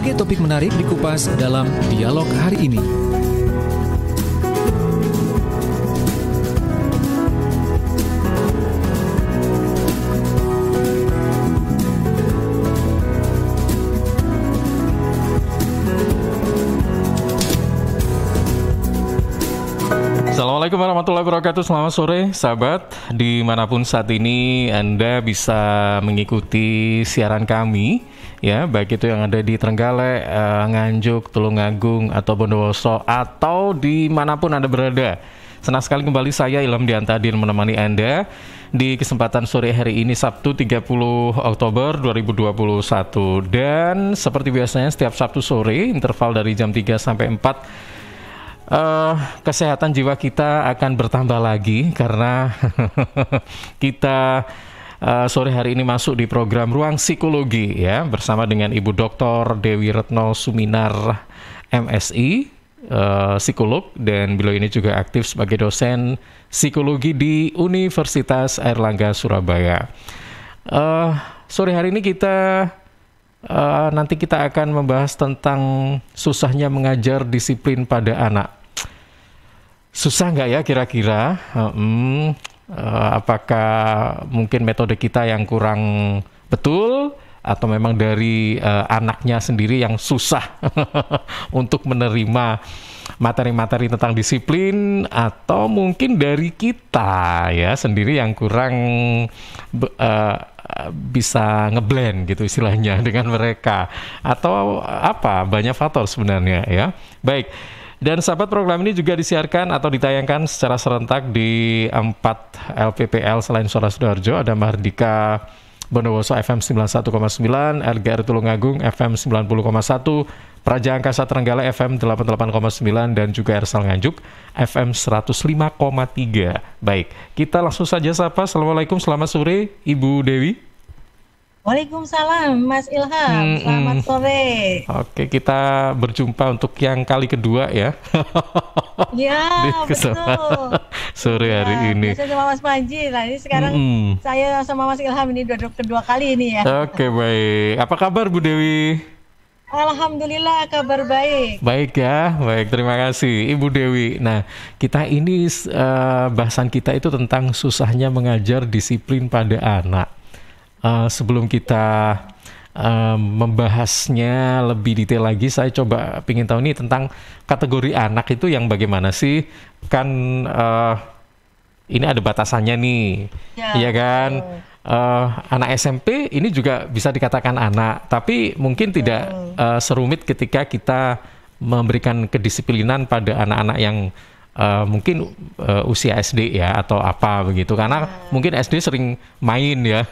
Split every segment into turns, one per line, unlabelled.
Berbagai topik menarik dikupas dalam dialog hari ini.
Assalamualaikum warahmatullahi wabarakatuh. Selamat sore sahabat, dimanapun saat ini Anda bisa mengikuti siaran kami, ya, baik itu yang ada di Trenggalek, Nganjuk, Tulungagung atau Bondowoso, atau dimanapun Anda berada. Senang sekali kembali saya Ilham Diantadir menemani Anda di kesempatan sore hari ini, Sabtu 30 Oktober 2021. Dan seperti biasanya setiap Sabtu sore interval dari jam 3 sampai 4 kesehatan jiwa kita akan bertambah lagi karena kita sore hari ini masuk di program Ruang Psikologi, ya, bersama dengan Ibu Dr. Dewi Retno Suminar, MSI, psikolog, dan beliau ini juga aktif sebagai dosen psikologi di Universitas Airlangga Surabaya. Sore hari ini nanti kita akan membahas tentang susahnya mengajar disiplin pada anak. Susah nggak ya kira-kira? Apakah mungkin metode kita yang kurang betul, atau memang dari anaknya sendiri yang susah untuk menerima materi-materi tentang disiplin, atau mungkin dari kita ya sendiri yang kurang bisa ngeblend gitu istilahnya dengan mereka, atau apa, banyak faktor sebenarnya, ya. Baik, dan sahabat, program ini juga disiarkan atau ditayangkan secara serentak di 4 LPPL selain Suara Sidoarjo. Ada Mahardika Bondowoso FM 91,9, LGR Tulungagung FM 90,1, Praja Angkasa Trenggalek FM 88,9, dan juga RSL Nganjuk FM 105,3. Baik, kita langsung saja sapa. Assalamualaikum, selamat sore Ibu Dewi.
Waalaikumsalam Mas Ilham, selamat sore.
Oke, kita berjumpa untuk yang kali kedua, ya.
Ya, betul.
Sore hari ini.
Biasa sama Mas Panji, nah ini sekarang saya sama Mas Ilham ini kedua kali ini, ya.
Oke, baik. Apa kabar Bu Dewi?
Alhamdulillah, kabar baik.
Baik ya, baik, terima kasih Ibu Dewi. Nah, kita ini bahasan kita itu tentang susahnya mengajar disiplin pada anak. Sebelum kita membahasnya lebih detail lagi, saya coba ingin tahu nih tentang kategori anak itu yang bagaimana sih? Kan ini ada batasannya nih, ya kan? Anak SMP ini juga bisa dikatakan anak, tapi mungkin tidak serumit ketika kita memberikan kedisiplinan pada anak-anak yang mungkin usia SD, ya, atau apa begitu, karena mungkin SD sering main, ya,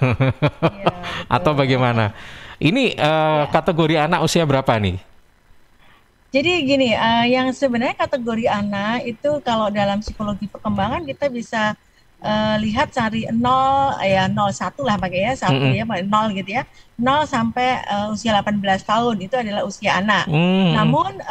atau bagaimana. Ini kategori anak usia berapa nih?
Jadi gini, yang sebenarnya kategori anak itu kalau dalam psikologi perkembangan kita bisa lihat cari 0, ya 01 lah pakai, ya, 1 ya, 0 gitu, ya, 0 sampai usia 18 tahun itu adalah usia anak. Namun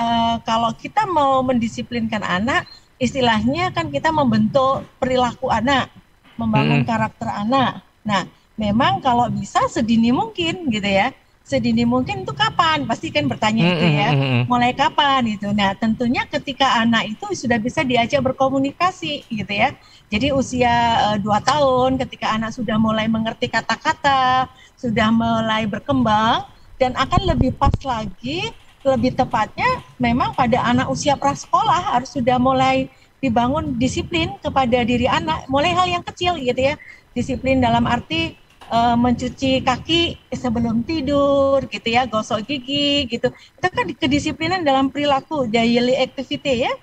kalau kita mau mendisiplinkan anak, istilahnya kan kita membentuk perilaku anak, membangun karakter anak. Nah, memang kalau bisa sedini mungkin gitu, ya. Sedini mungkin itu kapan? Pasti kan bertanya itu, ya. Mulai kapan itu? Nah, tentunya ketika anak itu sudah bisa diajak berkomunikasi gitu, ya. Jadi usia 2 tahun ketika anak sudah mulai mengerti kata-kata, sudah mulai berkembang, dan akan lebih pas lagi, lebih tepatnya memang pada anak usia prasekolah harus sudah mulai dibangun disiplin kepada diri anak, mulai hal yang kecil gitu, ya. Disiplin dalam arti mencuci kaki sebelum tidur gitu, ya, gosok gigi gitu. Itu kan kedisiplinan dalam perilaku, daily activity, ya,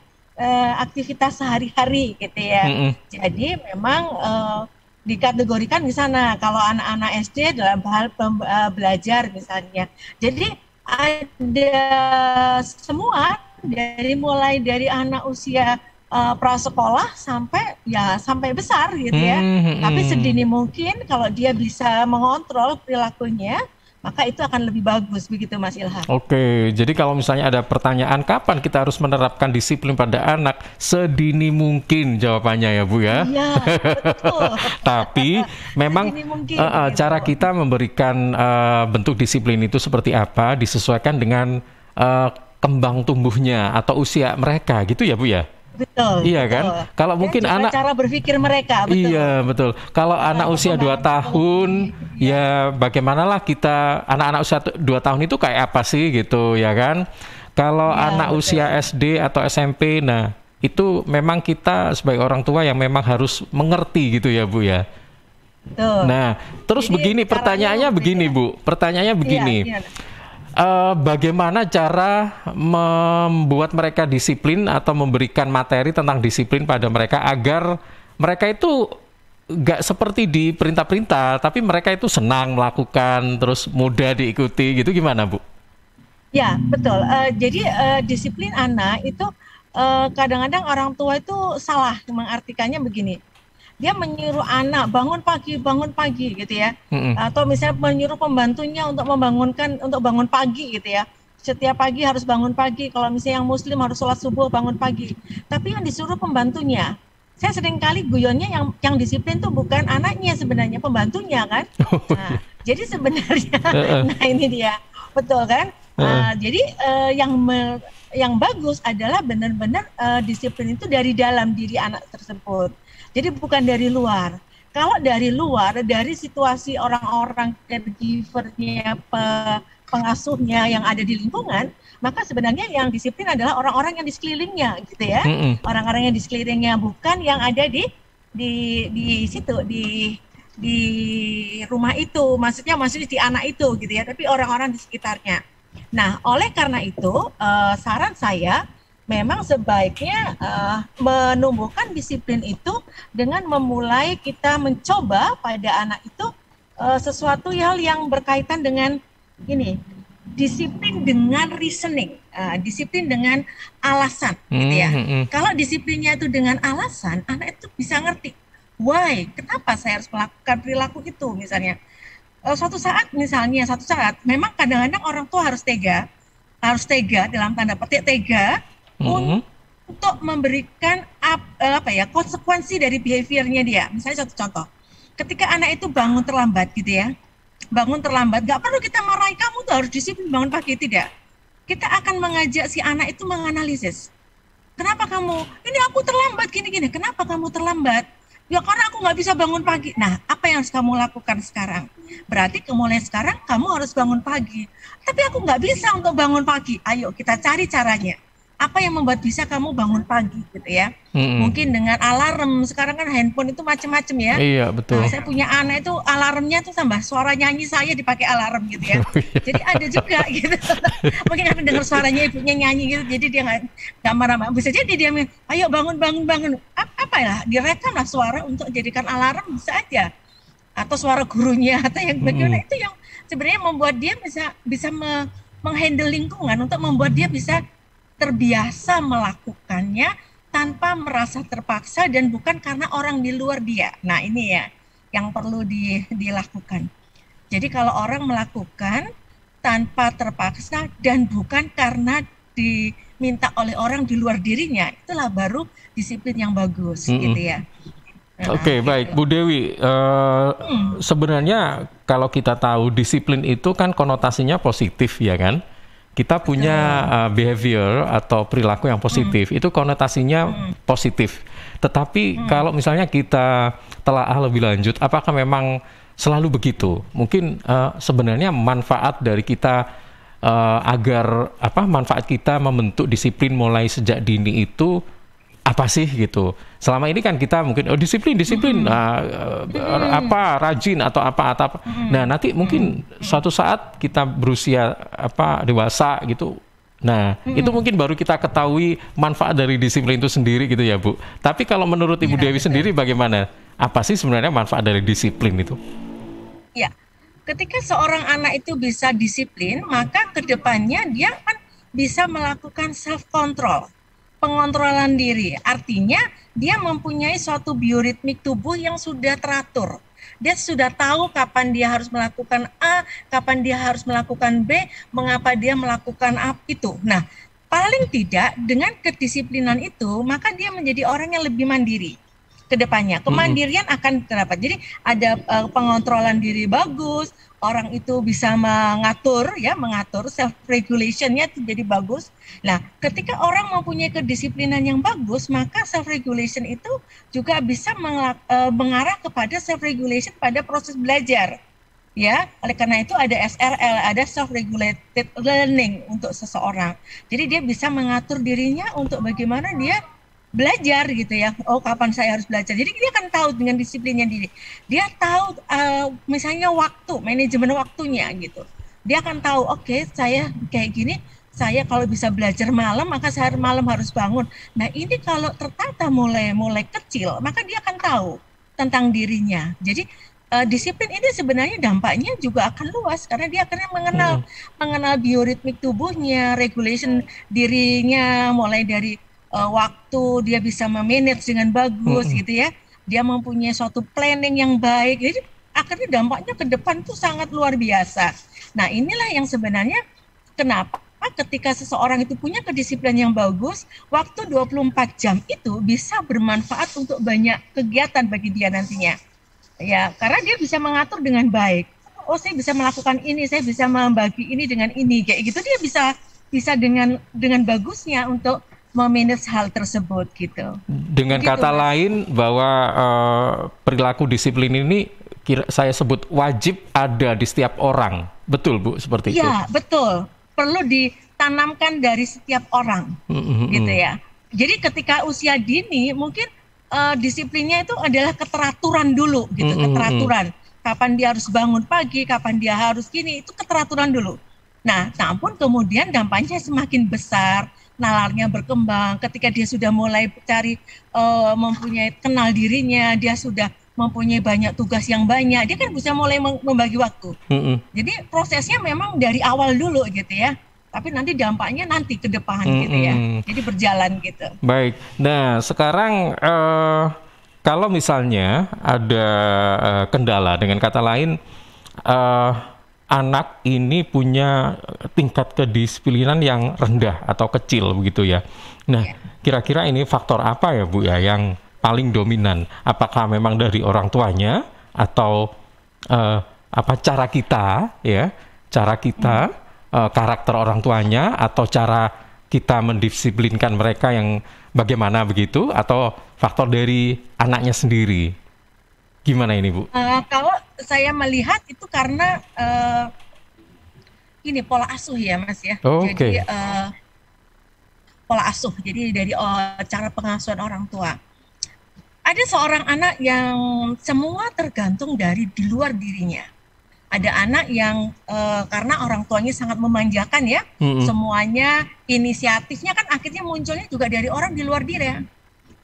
aktivitas sehari-hari gitu, ya. Jadi memang dikategorikan di sana kalau anak-anak SD dalam hal belajar misalnya. Jadi ada semua mulai dari anak usia prasekolah sampai besar gitu, ya. Tapi sedini mungkin kalau dia bisa mengontrol perilakunya, maka itu akan lebih bagus, begitu Mas Ilham.
Oke, jadi kalau misalnya ada pertanyaan kapan kita harus menerapkan disiplin pada anak, sedini mungkin jawabannya ya Bu ya.
Iya, betul.
Tapi memang
Sedini mungkin,
cara
gitu.
kita memberikan bentuk disiplin itu seperti apa disesuaikan dengan kembang tumbuhnya atau usia mereka gitu ya Bu ya.
Betul.
Iya
betul.
kan? Kalau
Dan
mungkin
juga
anak
cara berpikir mereka, betul.
iya betul. Kalau anak usia 2 tahun, ya bagaimanalah kita anak-anak usia 2 tahun itu kayak apa sih gitu ya kan? Kalau
Iya,
anak
betul.
usia SD atau SMP, nah itu memang kita sebagai orang tua yang memang harus mengerti gitu ya Bu ya.
Betul.
Nah, terus
Jadi
begini
caranya
pertanyaannya begini Bu. Pertanyaannya begini.
Iya,
Bagaimana cara membuat mereka disiplin atau memberikan materi tentang disiplin pada mereka agar mereka itu nggak seperti di perintah-perintah, tapi mereka itu senang melakukan, terus mudah diikuti gitu, gimana Bu?
ya, betul. Jadi disiplin anak itu kadang-kadang orang tua itu salah mengartikannya begini. Dia menyuruh anak bangun pagi gitu ya.
Mm-mm.
Atau misalnya menyuruh pembantunya untuk bangun pagi gitu ya. Setiap pagi harus bangun pagi. Kalau misalnya yang muslim harus sholat subuh bangun pagi. Tapi yang disuruh pembantunya. Saya sering kali guyonnya yang disiplin tuh bukan anaknya sebenarnya, pembantunya kan. Nah, jadi sebenarnya nah ini dia. Betul kan? Jadi yang bagus adalah benar-benar disiplin itu dari dalam diri anak tersebut. Jadi bukan dari luar. Kalau dari luar, dari situasi orang-orang caregivernya, pengasuhnya yang ada di lingkungan, maka sebenarnya yang disiplin adalah orang-orang yang di sekelilingnya, gitu ya. Orang-orang yang di sekelilingnya, bukan yang ada di situ, di rumah itu, maksudnya di anak itu, gitu ya. Tapi orang-orang di sekitarnya. Nah, oleh karena itu, saran saya memang sebaiknya menumbuhkan disiplin itu dengan memulai kita mencoba pada anak itu sesuatu hal yang berkaitan dengan ini, disiplin dengan reasoning, disiplin dengan alasan, gitu ya. Kalau disiplinnya itu dengan alasan, anak itu bisa ngerti why, kenapa saya harus melakukan perilaku itu, misalnya. Suatu saat memang kadang-kadang orang tua harus tega dalam tanda petik tega untuk memberikan konsekuensi dari behaviornya dia. Misalnya satu contoh, ketika anak itu bangun terlambat gitu ya, nggak perlu kita marahi, kamu tuh harus disiplin bangun pagi, tidak. Kita akan mengajak si anak itu menganalisis, kenapa kamu, ini aku terlambat gini-gini, kenapa kamu terlambat? Ya karena aku nggak bisa bangun pagi. Nah, apa yang harus kamu lakukan sekarang? Berarti mulai sekarang kamu harus bangun pagi. Tapi aku nggak bisa untuk bangun pagi. Ayo kita cari caranya. Apa yang membuat bisa kamu bangun pagi gitu ya? Mungkin dengan alarm. Sekarang kan handphone itu macam-macam ya.
Iya betul.
Nah, saya punya anak itu alarmnya tuh tambah suara nyanyi saya dipakai alarm gitu ya. Jadi ada juga gitu. Mungkin karena dengar suaranya ibunya nyanyi gitu, jadi dia nggak marah-marah. Bisa jadi dia ayo bangun. Apa ya? Direkam lah suara untuk jadikan alarm, bisa aja. Atau suara gurunya atau yang bagaimana itu yang sebenarnya membuat dia bisa menghandle lingkungan, untuk membuat dia bisa terbiasa melakukannya tanpa merasa terpaksa dan bukan karena orang di luar dia. Nah ini ya yang perlu dilakukan. Jadi kalau orang melakukan tanpa terpaksa dan bukan karena diminta oleh orang di luar dirinya, itulah baru disiplin yang bagus gitu ya.
Oke, baik Bu Dewi, sebenarnya kalau kita tahu disiplin itu kan konotasinya positif ya kan? Kita punya behavior atau perilaku yang positif, itu konotasinya positif. Tetapi kalau misalnya kita telaah lebih lanjut, apakah memang selalu begitu? Mungkin sebenarnya manfaat dari kita manfaat kita membentuk disiplin mulai sejak dini itu apa sih gitu. Selama ini kan kita mungkin disiplin rajin atau apa. Nah, nanti mungkin suatu saat kita berusia dewasa gitu. Nah, itu mungkin baru kita ketahui manfaat dari disiplin itu sendiri gitu ya, Bu. Tapi kalau menurut Ibu Dewi sendiri bagaimana? Apa sih sebenarnya manfaat dari disiplin itu?
Ya. Ketika seorang anak itu bisa disiplin, maka kedepannya dia kan bisa melakukan self control, pengontrolan diri. Artinya dia mempunyai suatu bioritmik tubuh yang sudah teratur. Dia sudah tahu kapan dia harus melakukan A, kapan dia harus melakukan B, mengapa dia melakukan itu. Nah, paling tidak dengan kedisiplinan itu, maka dia menjadi orang yang lebih mandiri ke depannya. Kemandirian akan terdapat. Jadi ada pengontrolan diri bagus, orang itu bisa mengatur self regulationnya itu jadi bagus. Nah, ketika orang mempunyai kedisiplinan yang bagus, maka self regulation itu juga bisa mengarah kepada self regulation pada proses belajar. Ya, oleh karena itu ada SRL, ada self regulated learning untuk seseorang. Jadi dia bisa mengatur dirinya untuk bagaimana dia belajar gitu ya. Oh, kapan saya harus belajar. Jadi dia akan tahu dengan disiplinnya diri. Dia tahu misalnya waktu, manajemen waktunya gitu. Dia akan tahu, oke, saya kayak gini, saya kalau bisa belajar malam, maka saya malam harus bangun. Nah, ini kalau tertata mulai kecil, maka dia akan tahu tentang dirinya. Jadi disiplin ini sebenarnya dampaknya juga akan luas karena dia akan mengenal bioritmik tubuhnya, regulation dirinya, mulai dari waktu dia bisa memanage dengan bagus gitu ya. Dia mempunyai suatu planning yang baik. Jadi akhirnya dampaknya ke depan tuh sangat luar biasa. Nah, inilah yang sebenarnya kenapa ketika seseorang itu punya kedisiplinan yang bagus, waktu 24 jam itu bisa bermanfaat untuk banyak kegiatan bagi dia nantinya. Ya, karena dia bisa mengatur dengan baik. Oh, saya bisa melakukan ini, saya bisa membagi ini dengan ini, kayak gitu dia bisa dengan bagusnya untuk memanage hal tersebut gitu.
Dengan kata lain bahwa perilaku disiplin ini saya sebut wajib ada di setiap orang. Betul, Bu, seperti itu?
Ya, betul. Perlu ditanamkan dari setiap orang gitu ya. Jadi ketika usia dini mungkin disiplinnya itu adalah keteraturan dulu gitu, keteraturan. Kapan dia harus bangun pagi, kapan dia harus gini, itu keteraturan dulu. Nah, namun kemudian dampaknya semakin besar, nalarnya berkembang, ketika dia sudah mulai cari mempunyai kenal dirinya, dia sudah mempunyai banyak tugas yang banyak, dia kan bisa mulai membagi waktu. Jadi prosesnya memang dari awal dulu gitu ya, tapi nanti dampaknya nanti ke depan gitu ya, jadi berjalan gitu.
Baik, nah sekarang kalau misalnya ada kendala, dengan kata lain anak ini punya tingkat kedisiplinan yang rendah atau kecil begitu ya. Nah, kira-kira ini faktor apa ya Bu ya yang paling dominan? Apakah memang dari orang tuanya atau apa cara kita ya, karakter orang tuanya atau cara kita mendisiplinkan mereka yang bagaimana begitu, atau faktor dari anaknya sendiri? Gimana ini Bu?
Kalau saya melihat itu karena ini pola asuh ya Mas ya. Jadi pola asuh. Jadi dari cara pengasuhan orang tua. Ada seorang anak yang semua tergantung dari di luar dirinya. Ada anak yang karena orang tuanya sangat memanjakan ya, semuanya inisiatifnya kan akhirnya munculnya juga dari orang di luar diri ya.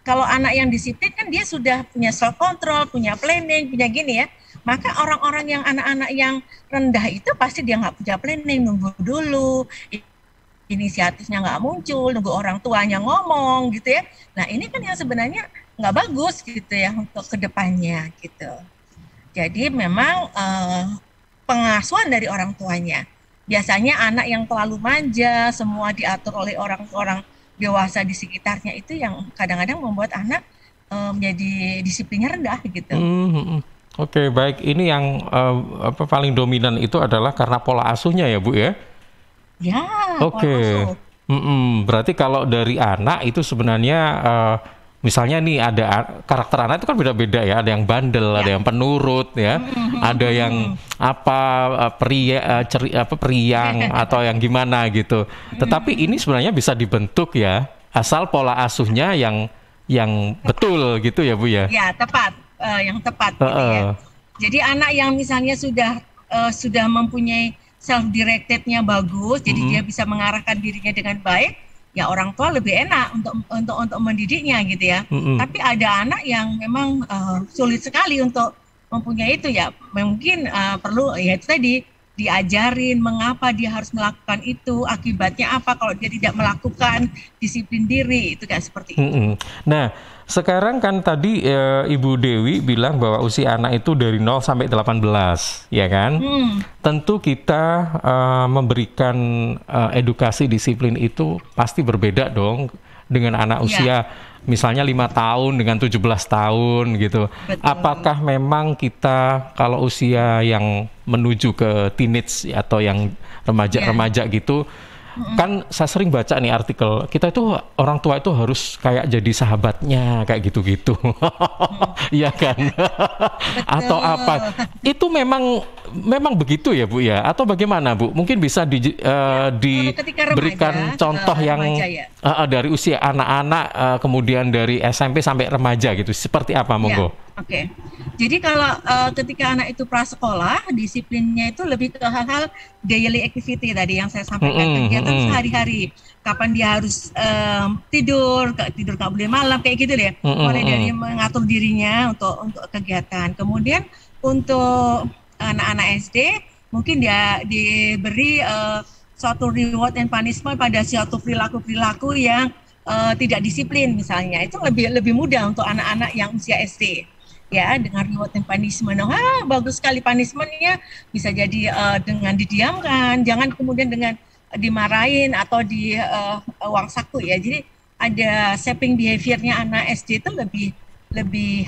Kalau anak yang disiplin kan dia sudah punya self control, punya planning, punya gini ya. Maka orang-orang yang anak-anak yang rendah itu pasti dia nggak punya planning, nunggu dulu, inisiatifnya nggak muncul, nunggu orang tuanya ngomong gitu ya. Nah ini kan yang sebenarnya nggak bagus gitu ya untuk kedepannya gitu. Jadi memang pengasuhan dari orang tuanya. Biasanya anak yang terlalu manja, semua diatur oleh orang-orang dewasa di sekitarnya, itu yang kadang-kadang membuat anak menjadi disiplinnya rendah gitu.
Oke, baik. Ini yang paling dominan itu adalah karena pola asuhnya ya Bu ya?
Ya,
oke. Berarti kalau dari anak itu sebenarnya misalnya nih ada karakter anak itu kan beda-beda ya, ada yang bandel, ada yang penurut ya, ada yang periang atau yang gimana gitu. Tetapi ini sebenarnya bisa dibentuk ya, asal pola asuhnya yang betul gitu ya Bu ya.
Ya, tepat, yang tepat gitu ya. Jadi anak yang misalnya sudah mempunyai self directednya bagus, jadi dia bisa mengarahkan dirinya dengan baik, ya orang tua lebih enak untuk mendidiknya gitu ya. Tapi ada anak yang memang sulit sekali untuk mempunyai itu ya. Mungkin perlu ya itu tadi diajarin mengapa dia harus melakukan itu, akibatnya apa kalau dia tidak melakukan, disiplin diri, itu kayak seperti itu.
Nah, sekarang kan tadi Ibu Dewi bilang bahwa usia anak itu dari 0 sampai 18, ya kan? Tentu kita memberikan edukasi disiplin itu pasti berbeda dong dengan anak usia misalnya 5 tahun dengan 17 tahun gitu.
Betul.
Apakah memang kita kalau usia yang menuju ke teenage atau yang remaja-remaja gitu, kan saya sering baca nih artikel, kita itu orang tua itu harus kayak jadi sahabatnya kayak gitu-gitu. Iya kan? Atau apa? Itu memang begitu ya Bu ya? Atau bagaimana Bu? Mungkin bisa diberikan contoh yang dari usia anak-anak kemudian dari SMP sampai remaja gitu. Seperti apa monggo?
Oke. Jadi kalau ketika anak itu prasekolah, disiplinnya itu lebih ke hal-hal daily activity tadi yang saya sampaikan, kegiatan sehari-hari. Kapan dia harus tidur nggak boleh malam kayak gitu deh. Mulai dari mengatur dirinya untuk kegiatan. Kemudian untuk anak-anak SD mungkin dia diberi suatu reward and punishment pada suatu perilaku yang tidak disiplin misalnya. Itu lebih mudah untuk anak-anak yang usia SD. Ya, dengan reward and punishment. Bagus sekali punishment-nya, bisa jadi dengan didiamkan, jangan kemudian dengan dimarahin atau di uang saku ya. Jadi ada shaping behavior-nya anak SD itu lebih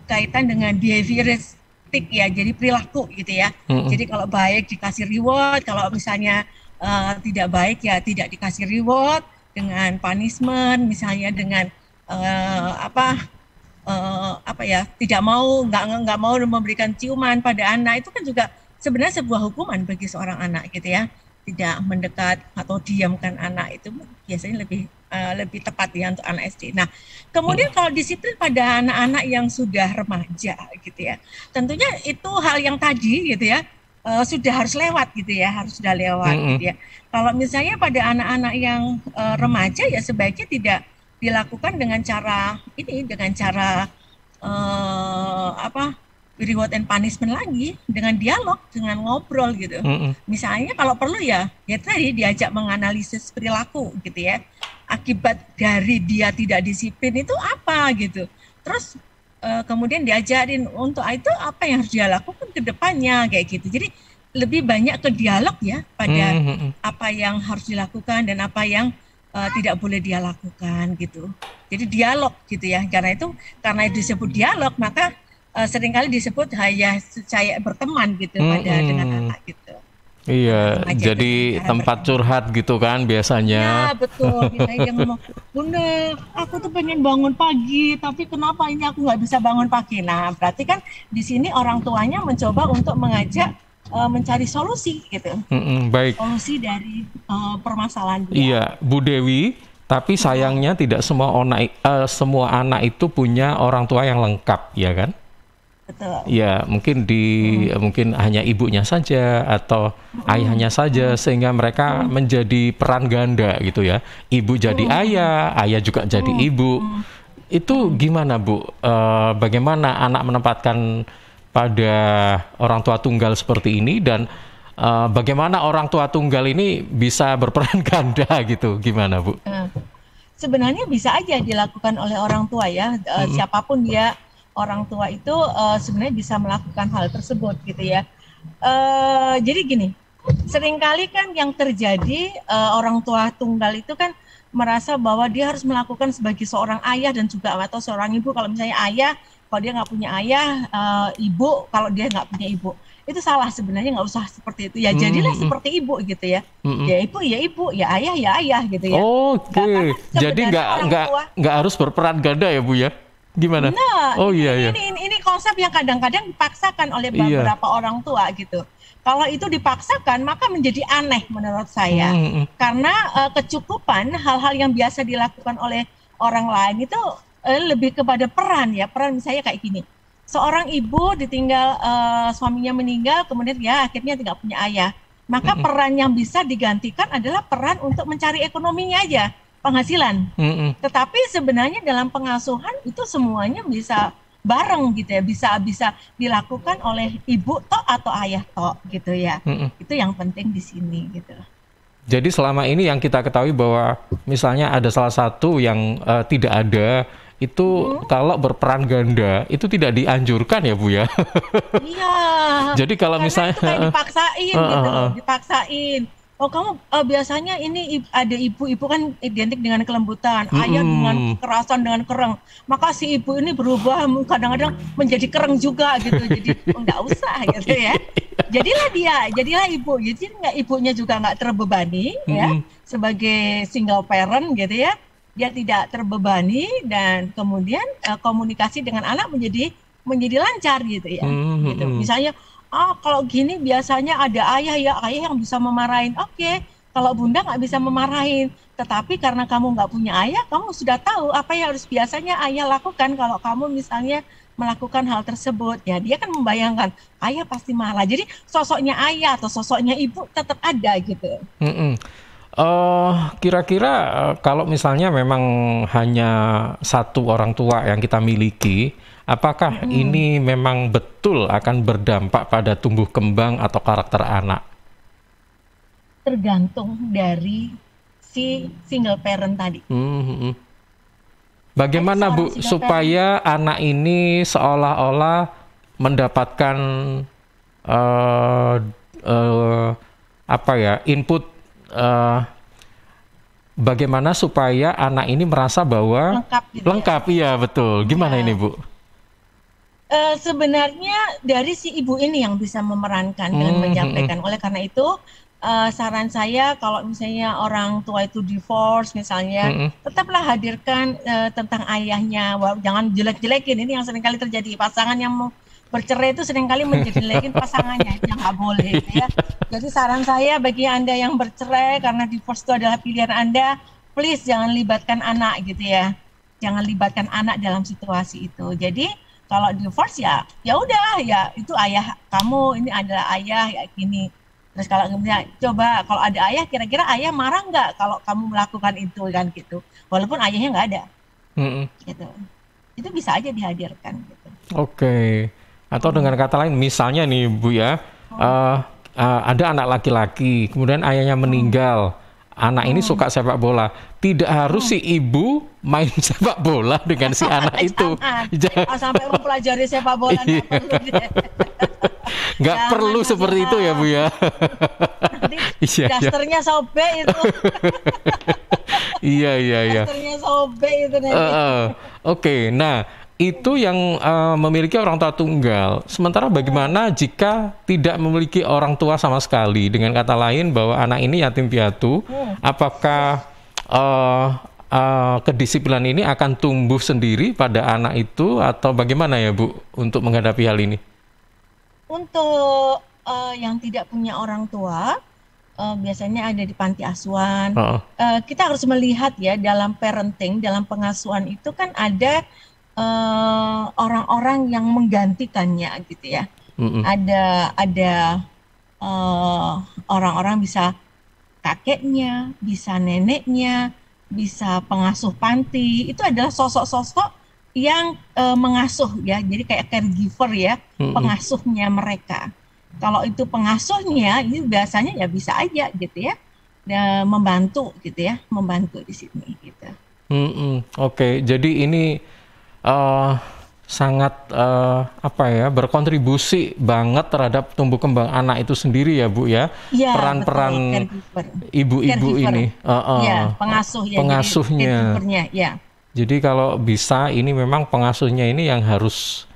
kaitan dengan behavioristik ya, jadi perilaku gitu ya. Jadi kalau baik dikasih reward, kalau misalnya tidak baik ya tidak dikasih reward, dengan punishment misalnya dengan nggak mau memberikan ciuman pada anak, itu kan juga sebenarnya sebuah hukuman bagi seorang anak gitu ya. Tidak mendekat atau diamkan anak itu biasanya lebih tepat ya untuk anak SD. Nah, kemudian kalau disiplin pada anak-anak yang sudah remaja gitu ya, tentunya itu hal yang tadi gitu ya sudah harus lewat gitu ya, sudah lewat gitu ya. Kalau misalnya pada anak-anak yang remaja ya sebaiknya tidak dilakukan dengan cara reward and punishment lagi, dengan dialog, dengan ngobrol gitu. Misalnya kalau perlu ya tadi diajak menganalisis perilaku gitu ya. Akibat dari dia tidak disiplin itu apa gitu. Terus kemudian diajarin untuk itu apa yang harus dia lakukan ke depannya kayak gitu. Jadi lebih banyak ke dialog ya pada apa yang harus dilakukan dan apa yang tidak boleh dia lakukan gitu. Jadi dialog gitu ya. Karena disebut dialog maka seringkali disebut hanya saya berteman gitu dengan anak gitu.
Iya, jadi tempat curhat gitu kan biasanya.
Ya betul, dia ngomong, Bunda, aku tuh pengen bangun pagi, tapi kenapa ini aku nggak bisa bangun pagi? Nah, berarti kan di sini orang tuanya mencoba untuk mengajak mencari solusi gitu.
Baik.
Solusi dari permasalahan dia.
Iya, Bu Dewi. Tapi sayangnya tidak semua anak itu punya orang tua yang lengkap, ya kan?
Betul.
Ya, mungkin hanya ibunya saja atau ayahnya saja, sehingga mereka menjadi peran ganda gitu ya. Ibu jadi ayah juga jadi ibu. Itu gimana Bu? Bagaimana anak menempatkan pada orang tua tunggal seperti ini, dan bagaimana orang tua tunggal ini bisa berperan ganda gitu? Gimana Bu?
Sebenarnya bisa aja dilakukan oleh orang tua ya, siapapun dia. Orang tua itu sebenarnya bisa melakukan hal tersebut gitu ya. Jadi gini, seringkali kan yang terjadi orang tua tunggal itu kan merasa bahwa dia harus melakukan sebagai seorang ayah dan juga atau seorang ibu. Kalau misalnya ayah, kalau dia nggak punya ayah, ibu kalau dia nggak punya ibu, itu salah sebenarnya, nggak usah seperti itu ya. Jadilah seperti ibu gitu ya. Ya ibu, ya ayah gitu ya.
Oke. Jadi nggak harus berperan ganda ya Bu ya? Gimana?
Nah, ini konsep yang kadang-kadang dipaksakan oleh beberapa orang tua gitu. Kalau itu dipaksakan maka menjadi aneh menurut saya. Karena kecukupan hal-hal yang biasa dilakukan oleh orang lain itu lebih kepada peran ya. Peran misalnya kayak gini. Seorang ibu ditinggal suaminya meninggal, kemudian ya akhirnya tidak punya ayah. Maka peran yang bisa digantikan adalah peran untuk mencari ekonominya aja, penghasilan. Tetapi sebenarnya dalam pengasuhan itu semuanya bisa bareng gitu ya, bisa dilakukan oleh ibu tok atau ayah tok gitu ya. Itu yang penting di sini gitu.
Jadi selama ini yang kita ketahui bahwa misalnya ada salah satu yang tidak ada, itu kalau berperan ganda itu tidak dianjurkan ya Bu ya.
Iya.
Jadi kalau
Karena
misalnya
itu kayak dipaksain gitu loh, dipaksain. Oh kamu biasanya ini ada ibu kan identik dengan kelembutan, ayah dengan kekerasan, dengan kereng. Maka si ibu ini berubah kadang-kadang menjadi kereng juga gitu. Jadi nggak usah gitu ya. Jadilah ibu. Jadi nggak, ibunya juga nggak terbebani ya, sebagai single parent gitu ya. Dia tidak terbebani dan kemudian komunikasi dengan anak menjadi lancar gitu ya. Gitu. Misalnya, kalau gini biasanya ada ayah yang bisa memarahin. Oke, kalau bunda nggak bisa memarahin, tetapi karena kamu nggak punya ayah, kamu sudah tahu apa yang harus biasanya ayah lakukan kalau kamu misalnya melakukan hal tersebut. Ya dia kan membayangkan ayah pasti marah. Jadi sosoknya ayah atau sosoknya ibu tetap ada gitu.
Kira-kira kalau misalnya memang hanya satu orang tua yang kita miliki, apakah ini memang betul akan berdampak pada tumbuh kembang atau karakter anak?
Tergantung dari si single parent tadi.
Bagaimana Bu supaya anak ini seolah-olah mendapatkan input, bagaimana supaya anak ini merasa bahwa lengkap gitu ya? Iya betul. Gimana ini Bu?
Sebenarnya dari si ibu ini yang bisa memerankan dan menyampaikan. Oleh karena itu saran saya kalau misalnya orang tua itu divorce misalnya, tetaplah hadirkan tentang ayahnya. Jangan jelek-jelekin. Ini yang seringkali terjadi, pasangan yang mau bercerai itu seringkali menjelekin pasangannya, yang nggak boleh ya. Jadi saran saya bagi Anda yang bercerai karena divorce itu adalah pilihan Anda, please jangan libatkan anak gitu ya. Jangan libatkan anak dalam situasi itu. Jadi kalau divorce ya udah ya, itu ayah kamu, ini adalah ayah ya gini. Terus kalau kemudian coba kalau ada ayah, kira-kira ayah marah nggak kalau kamu melakukan itu kan gitu. Walaupun ayahnya nggak ada. Gitu. Itu bisa aja dihadirkan gitu.
Oke. Atau dengan kata lain, misalnya nih Bu ya, ada anak laki-laki, kemudian ayahnya meninggal, anak ini suka sepak bola, tidak harus si ibu main sepak bola dengan si anak itu.
Jangan sampai mempelajari sepak bola,
nggak perlu seperti itu ya Bu ya.
Nanti dasternya sobek itu.
Iya.
Dasternya sobek itu nanti.
Oke, nah itu yang memiliki orang tua tunggal. Sementara bagaimana jika tidak memiliki orang tua sama sekali? Dengan kata lain bahwa anak ini yatim piatu, apakah kedisiplinan ini akan tumbuh sendiri pada anak itu atau bagaimana ya Bu untuk menghadapi hal ini?
Untuk yang tidak punya orang tua, biasanya ada di panti asuhan. Kita harus melihat ya, dalam parenting, dalam pengasuhan itu kan ada orang-orang yang menggantikannya gitu ya. Ada orang-orang, bisa kakeknya, bisa neneknya, bisa pengasuh panti. Itu adalah sosok-sosok yang mengasuh ya. Jadi kayak caregiver ya, pengasuhnya mereka. Kalau itu pengasuhnya, itu biasanya ya bisa aja gitu ya, membantu gitu ya, membantu di sini gitu.
Oke, jadi ini sangat berkontribusi banget terhadap tumbuh kembang anak itu sendiri ya Bu ya. Peran-peran ibu-ibu ini. Pengasuhnya. Jadi kalau bisa ini memang pengasuhnya ini yang harus,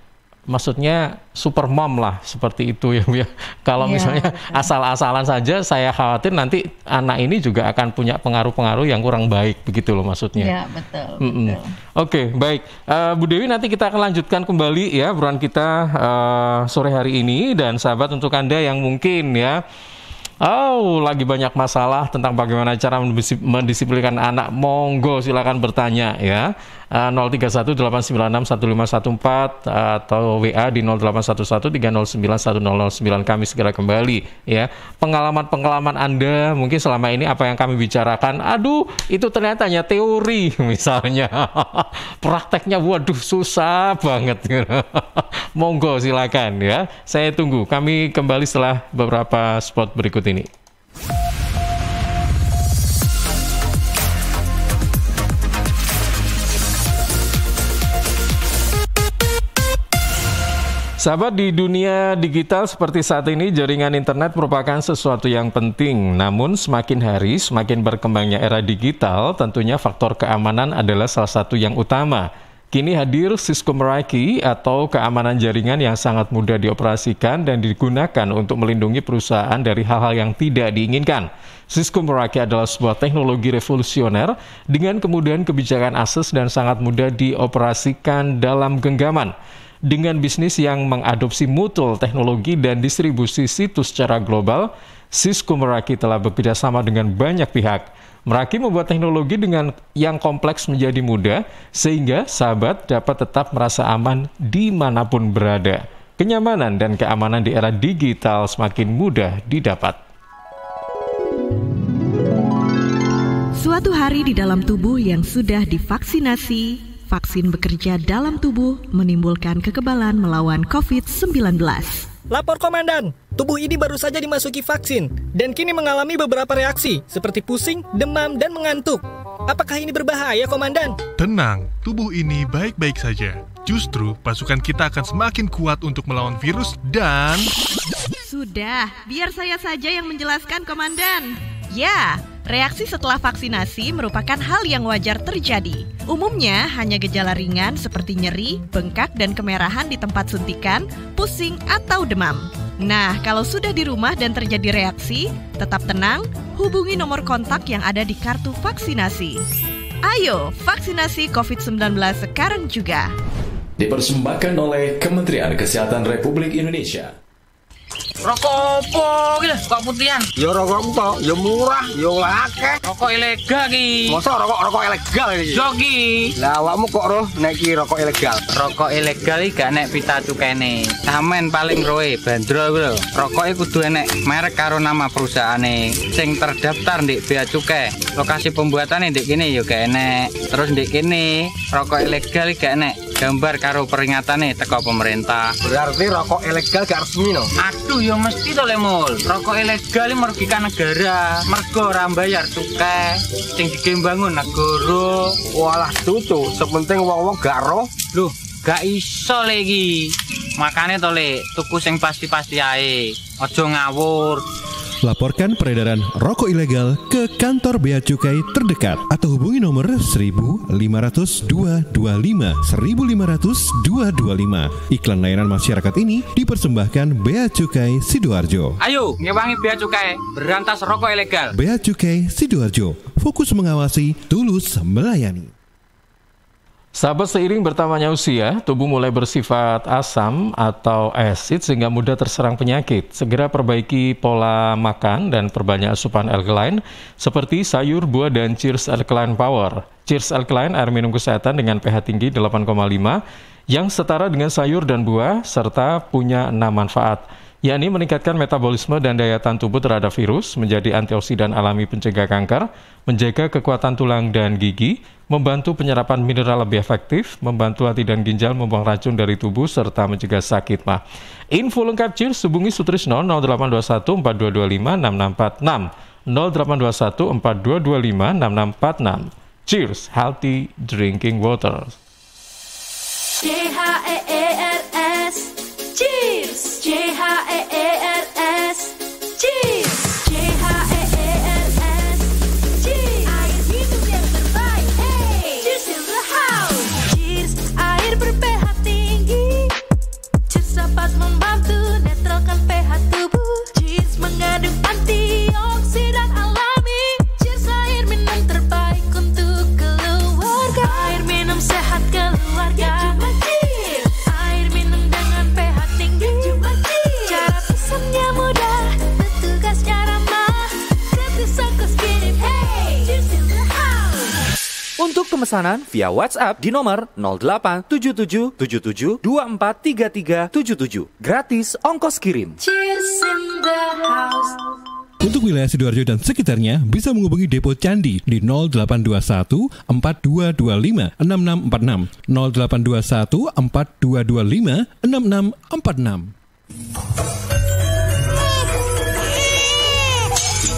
maksudnya super mom lah, seperti itu ya Bu ya. Kalau misalnya asal-asalan saja, saya khawatir nanti anak ini juga akan punya pengaruh-pengaruh yang kurang baik, begitu loh maksudnya.
Iya, betul.
Oke, baik. Bu Dewi, nanti kita akan lanjutkan kembali ya obrolan kita sore hari ini. Dan sahabat, untuk Anda yang mungkin ya Oh, lagi banyak masalah tentang bagaimana cara mendisiplinkan anak. Monggo silakan bertanya ya. 0318961514 atau WA di 0811309109. Kami segera kembali ya. Pengalaman-pengalaman Anda mungkin selama ini apa yang kami bicarakan, aduh itu ternyata hanya teori misalnya. Prakteknya waduh susah banget. Monggo silakan ya. Saya tunggu. Kami kembali setelah beberapa spot berikut ini. Sahabat, di dunia digital seperti saat ini, jaringan internet merupakan sesuatu yang penting. Namun semakin hari, semakin berkembangnya era digital, tentunya faktor keamanan adalah salah satu yang utama. Kini hadir Cisco Meraki atau keamanan jaringan yang sangat mudah dioperasikan dan digunakan untuk melindungi perusahaan dari hal-hal yang tidak diinginkan. Cisco Meraki adalah sebuah teknologi revolusioner dengan kemudahan kebijakan akses dan sangat mudah dioperasikan dalam genggaman. Dengan bisnis yang mengadopsi mutual teknologi dan distribusi situs secara global, Cisco Meraki telah bekerjasama dengan banyak pihak. Meraki membuat teknologi dengan yang kompleks menjadi mudah, sehingga sahabat dapat tetap merasa aman dimanapun berada. Kenyamanan dan keamanan di era digital semakin mudah didapat.
Suatu hari di dalam tubuh yang sudah divaksinasi, vaksin bekerja dalam tubuh menimbulkan kekebalan melawan COVID-19.
Lapor Komandan, tubuh ini baru saja dimasuki vaksin dan kini mengalami beberapa reaksi seperti pusing, demam, dan mengantuk. Apakah ini berbahaya, Komandan?
Tenang, tubuh ini baik-baik saja. Justru pasukan kita akan semakin kuat untuk melawan virus dan...
Sudah, biar saya saja yang menjelaskan, Komandan. Ya, reaksi setelah vaksinasi merupakan hal yang wajar terjadi. Umumnya hanya gejala ringan seperti nyeri, bengkak, dan kemerahan di tempat suntikan, pusing, atau demam. Nah, kalau sudah di rumah dan terjadi reaksi, tetap tenang, hubungi nomor kontak yang ada di kartu vaksinasi. Ayo, vaksinasi COVID-19 sekarang juga.
Dipersembahkan oleh Kementerian Kesehatan Republik Indonesia.
Rokok opo iki lho, kok putihan?
Ya rokok empok, ya murah, ya akeh.
Rokok ilegal iki.
Masa rokok ilegal iki?
Yo iki.
Lah awakmu kok roh nek iki rokok ilegal?
Rokok ilegal iki gak nek pita cukene. Samen paling roe bandrol kuwi lho. Rokoke kudu enek merek karo nama perusahaane sing terdaftar ndek bea cukai. Lokasi pembuatane ndek kene ya gak enek. Terus ndek kene rokok ilegal iki gak enek gambar karo peringatane teko pemerintah.
Berarti rokok ilegal gak resmi no?
Aduh ya mesti to Le Mul. Rokok ilegal iki merugikan negara. Mergo ora bayar cukai sing digembangun negara.
Walah cucu, sepenting wong-wong gak roh.
Loh, gak iso le iki. Makane to Le, tuku sing pasti-pasti ae. Aja ngawur.
Laporkan peredaran rokok ilegal ke kantor Bea Cukai terdekat atau hubungi nomor 1.500 225 1.500 225. Iklan layanan masyarakat ini dipersembahkan Bea Cukai Sidoarjo.
Ayo, ngewangi Bea Cukai, berantas rokok ilegal.
Bea Cukai Sidoarjo, fokus mengawasi, tulus melayani.
Sahabat, seiring bertambahnya usia, tubuh mulai bersifat asam atau asid sehingga mudah terserang penyakit. Segera perbaiki pola makan dan perbanyak asupan alkaline seperti sayur, buah, dan Cheers Alkaline Power. Cheers Alkaline, air minum kesehatan dengan pH tinggi 8,5 yang setara dengan sayur dan buah serta punya 6 manfaat, yakni meningkatkan metabolisme dan daya tahan tubuh terhadap virus, menjadi antioksidan alami pencegah kanker, menjaga kekuatan tulang dan gigi, membantu penyerapan mineral lebih efektif, membantu hati dan ginjal membuang racun dari tubuh, serta mencegah sakit mah. Info lengkap Cheers hubungi Sutrisno 0821 4225 6646 0821 4225 6646. Cheers, healthy drinking water.
CHEERS Cheers, CHEERS Cheers, CHEERS Cheers, air hidup yang terbaik. Hey, Cheers in the house. Cheers, air ber-pH tinggi. Cheers dapat membantu netralkan pH tubuh. Cheers mengandung antioksidan alami. Cheers, air minum terbaik untuk keluarga. Air minum sehat keluarga. Air minum dengan pH tinggi. Cara pesannya
pemesanan via WhatsApp di nomor 087777243377. Gratis ongkos kirim.
Cheers in the house.
Untuk wilayah Sidoarjo dan sekitarnya bisa menghubungi Depo Candi di 0821 4225 6646 0821 4225 6646.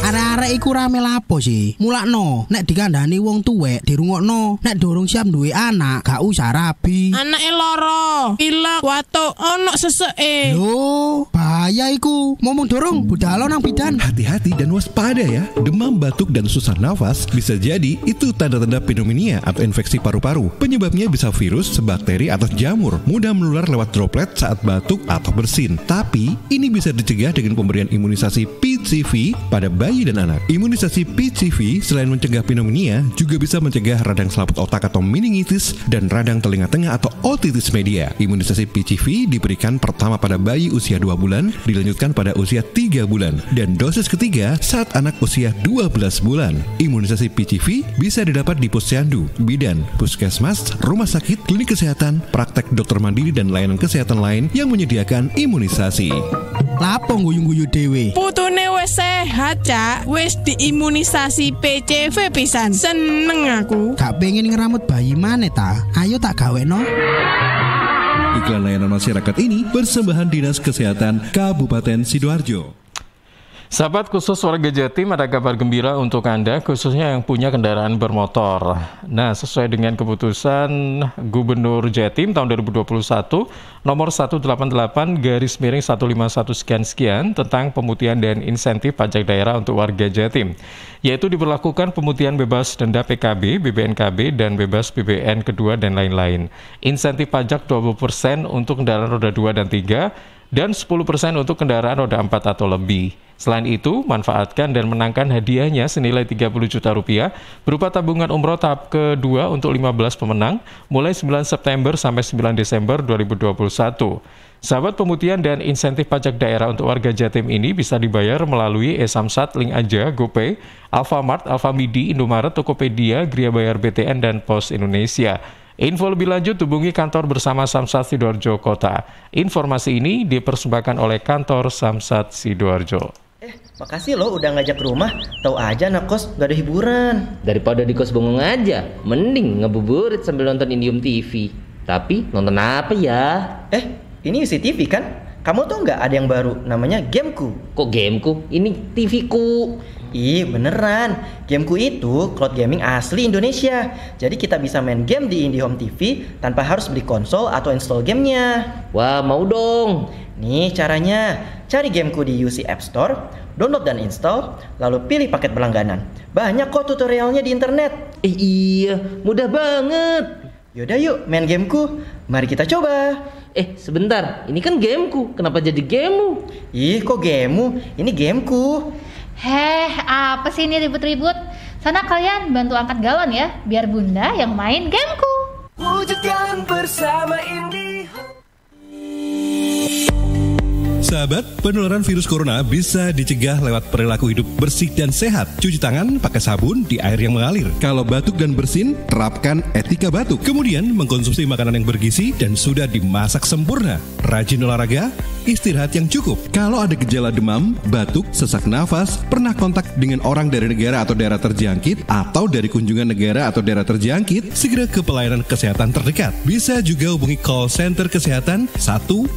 Arek-arek iku rame lapo sih? Mulakno, nek dikandani wong tuwek dirungokno, nek durung siap duwe anak, gak usah rabi.
Anake loro, pilek, watuk, ono seseke.
Loh, bahaya iku. Ngomong dorong, budal nang bidan.
Hati-hati dan waspada ya. Demam, batuk, dan susah nafas bisa jadi itu tanda-tanda pneumonia atau infeksi paru-paru. Penyebabnya bisa virus, bakteri, atau jamur. Mudah menular lewat droplet saat batuk atau bersin. Tapi, ini bisa dicegah dengan pemberian imunisasi PCV pada bayi dan anak. Imunisasi PCV selain mencegah pneumonia juga bisa mencegah radang selaput otak atau meningitis dan radang telinga tengah atau otitis media. Imunisasi PCV diberikan pertama pada bayi usia 2 bulan, dilanjutkan pada usia 3 bulan, dan dosis ketiga saat anak usia 12 bulan. Imunisasi PCV bisa didapat di posyandu, bidan, puskesmas, rumah sakit, klinik kesehatan, praktek dokter mandiri, dan layanan kesehatan lain yang menyediakan imunisasi.
Lapo guyu-guyu dewe?
Putune wis sehat, Cak. Wis diimunisasi PCV pisan. Seneng aku.
Gak pengen ngeramut bayi maneh ta? Ayo tak gaweno.
Iklan layanan masyarakat ini persembahan Dinas Kesehatan Kabupaten Sidoarjo.
Sahabat, khusus warga Jatim, ada kabar gembira untuk Anda, khususnya yang punya kendaraan bermotor. Nah, sesuai dengan keputusan Gubernur Jatim tahun 2021 nomor 188/151 tentang pemutihan dan insentif pajak daerah untuk warga Jatim, yaitu diberlakukan pemutihan bebas denda PKB, BBNKB, dan bebas BBN kedua dan lain-lain. Insentif pajak 20% untuk kendaraan roda 2 dan 3, dan 10% untuk kendaraan roda 4 atau lebih. Selain itu, manfaatkan dan menangkan hadiahnya senilai 30 juta rupiah berupa tabungan umroh tahap kedua untuk 15 pemenang mulai 9 September sampai 9 Desember 2021. Sahabat, pemutihan dan insentif pajak daerah untuk warga Jatim ini bisa dibayar melalui e-Samsat, Link Aja, GoPay, Alfamart, Alfamidi, Indomaret, Tokopedia, Gria Bayar BTN, dan Pos Indonesia. Info lebih lanjut hubungi kantor bersama Samsat Sidoarjo Kota. Informasi ini dipersembahkan oleh kantor Samsat Sidoarjo.
Makasih lo udah ngajak ke rumah. Tahu aja anak kos gak ada hiburan.
Daripada di kos bengong aja, mending ngebuburit sambil nonton Indium TV. Tapi nonton apa ya?
Ini UCTV kan? Kamu tuh nggak ada yang baru, namanya Gameku.
Kok Gameku? Ini TV-ku.
Ih, beneran. Gameku itu cloud gaming asli Indonesia. Jadi kita bisa main game di IndiHome TV tanpa harus beli konsol atau install gamenya.
Wah, mau dong.
Nih caranya. Cari Gameku di UC App Store, download dan install, lalu pilih paket berlangganan. Banyak kok tutorialnya di internet.
Iya, mudah banget.
Yaudah yuk, main Gameku. Mari kita coba.
Sebentar, ini kan Gameku. Kenapa jadi gamemu?
Ih, kok gamemu? Ini Gameku.
Apa sih ini ribut-ribut? Sana kalian bantu angkat galon ya, biar bunda yang main Gameku.
Wujudkan bersama IndiHome.
Sahabat, penularan virus corona bisa dicegah lewat perilaku hidup bersih dan sehat. Cuci tangan pakai sabun di air yang mengalir. Kalau batuk dan bersin, terapkan etika batuk. Kemudian mengkonsumsi makanan yang bergizi dan sudah dimasak sempurna. Rajin olahraga, istirahat yang cukup. Kalau ada gejala demam, batuk, sesak nafas, pernah kontak dengan orang dari negara atau daerah terjangkit, atau dari kunjungan negara atau daerah terjangkit, segera ke pelayanan kesehatan terdekat. Bisa juga hubungi call center kesehatan 119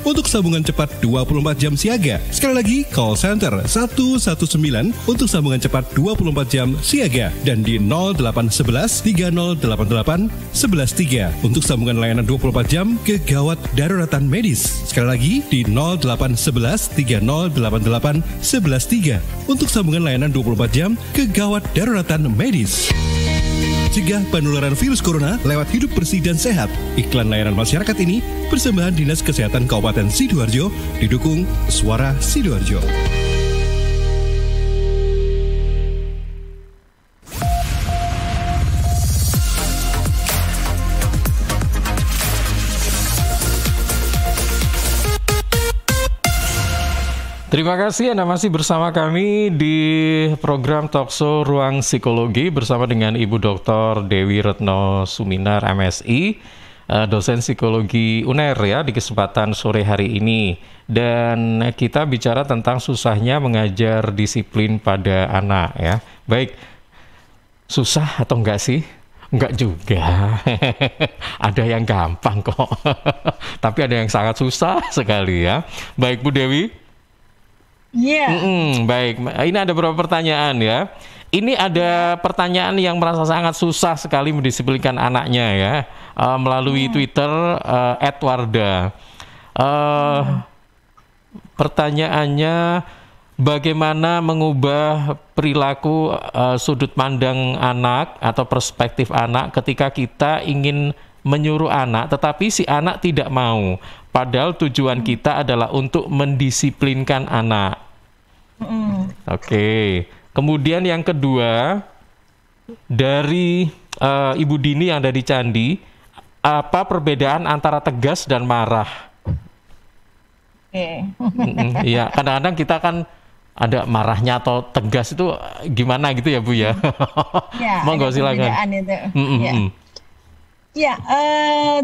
untuk sambungan cepat 24 jam siaga. Sekali lagi, call center 119 untuk sambungan cepat 24 jam siaga. Dan di 0811 3088 113 untuk sambungan layanan 24 jam kegawat daruratan medis. Sekali lagi, di 0811 3088 113 untuk sambungan layanan 24 jam kegawat daruratan medis. Cegah penularan virus corona lewat hidup bersih dan sehat. Iklan layanan masyarakat ini persembahan Dinas Kesehatan Kabupaten Sidoarjo didukung Suara Sidoarjo.
Terima kasih Anda masih bersama kami di program Talkshow Ruang Psikologi bersama dengan Ibu Dr. Dewi Retno Suminar MSI, dosen psikologi UNER ya di kesempatan sore hari ini. Dan kita bicara tentang susahnya mengajar disiplin pada anak ya. Baik, susah atau enggak sih? Enggak juga. Ada yang gampang kok. Tapi ada yang sangat susah sekali ya. Baik Bu Dewi.
Iya.
Baik, ini ada beberapa pertanyaan ya. Ini ada pertanyaan yang merasa sangat susah sekali mendisiplinkan anaknya ya, melalui Twitter @warda. Pertanyaannya, bagaimana mengubah perilaku sudut pandang anak atau perspektif anak ketika kita ingin menyuruh anak tetapi si anak tidak mau, padahal tujuan kita adalah untuk mendisiplinkan anak. Oke. Kemudian yang kedua, dari Ibu Dini yang ada di Candi, apa perbedaan antara tegas dan marah? Iya, kadang-kadang kita kan ada marahnya atau tegas itu gimana gitu ya Bu ya?
Ya,
monggo silakan.
Ya,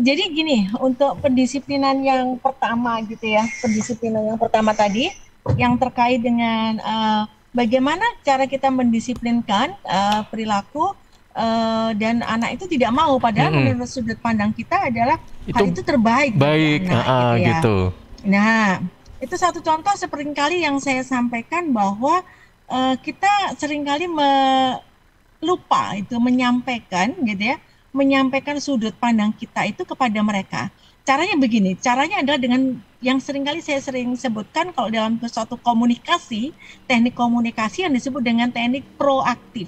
jadi gini, untuk pendisiplinan yang pertama gitu ya, pendisiplinan yang pertama tadi, yang terkait dengan bagaimana cara kita mendisiplinkan perilaku dan anak itu tidak mau, padahal menurut sudut pandang kita adalah hal itu terbaik bagi anak, gitu ya. Nah, itu satu contoh seringkali yang saya sampaikan bahwa kita seringkali lupa itu menyampaikan gitu ya, menyampaikan sudut pandang kita itu kepada mereka. Caranya begini, caranya adalah dengan yang seringkali saya sering sebutkan kalau dalam suatu komunikasi, teknik komunikasi yang disebut dengan teknik proaktif.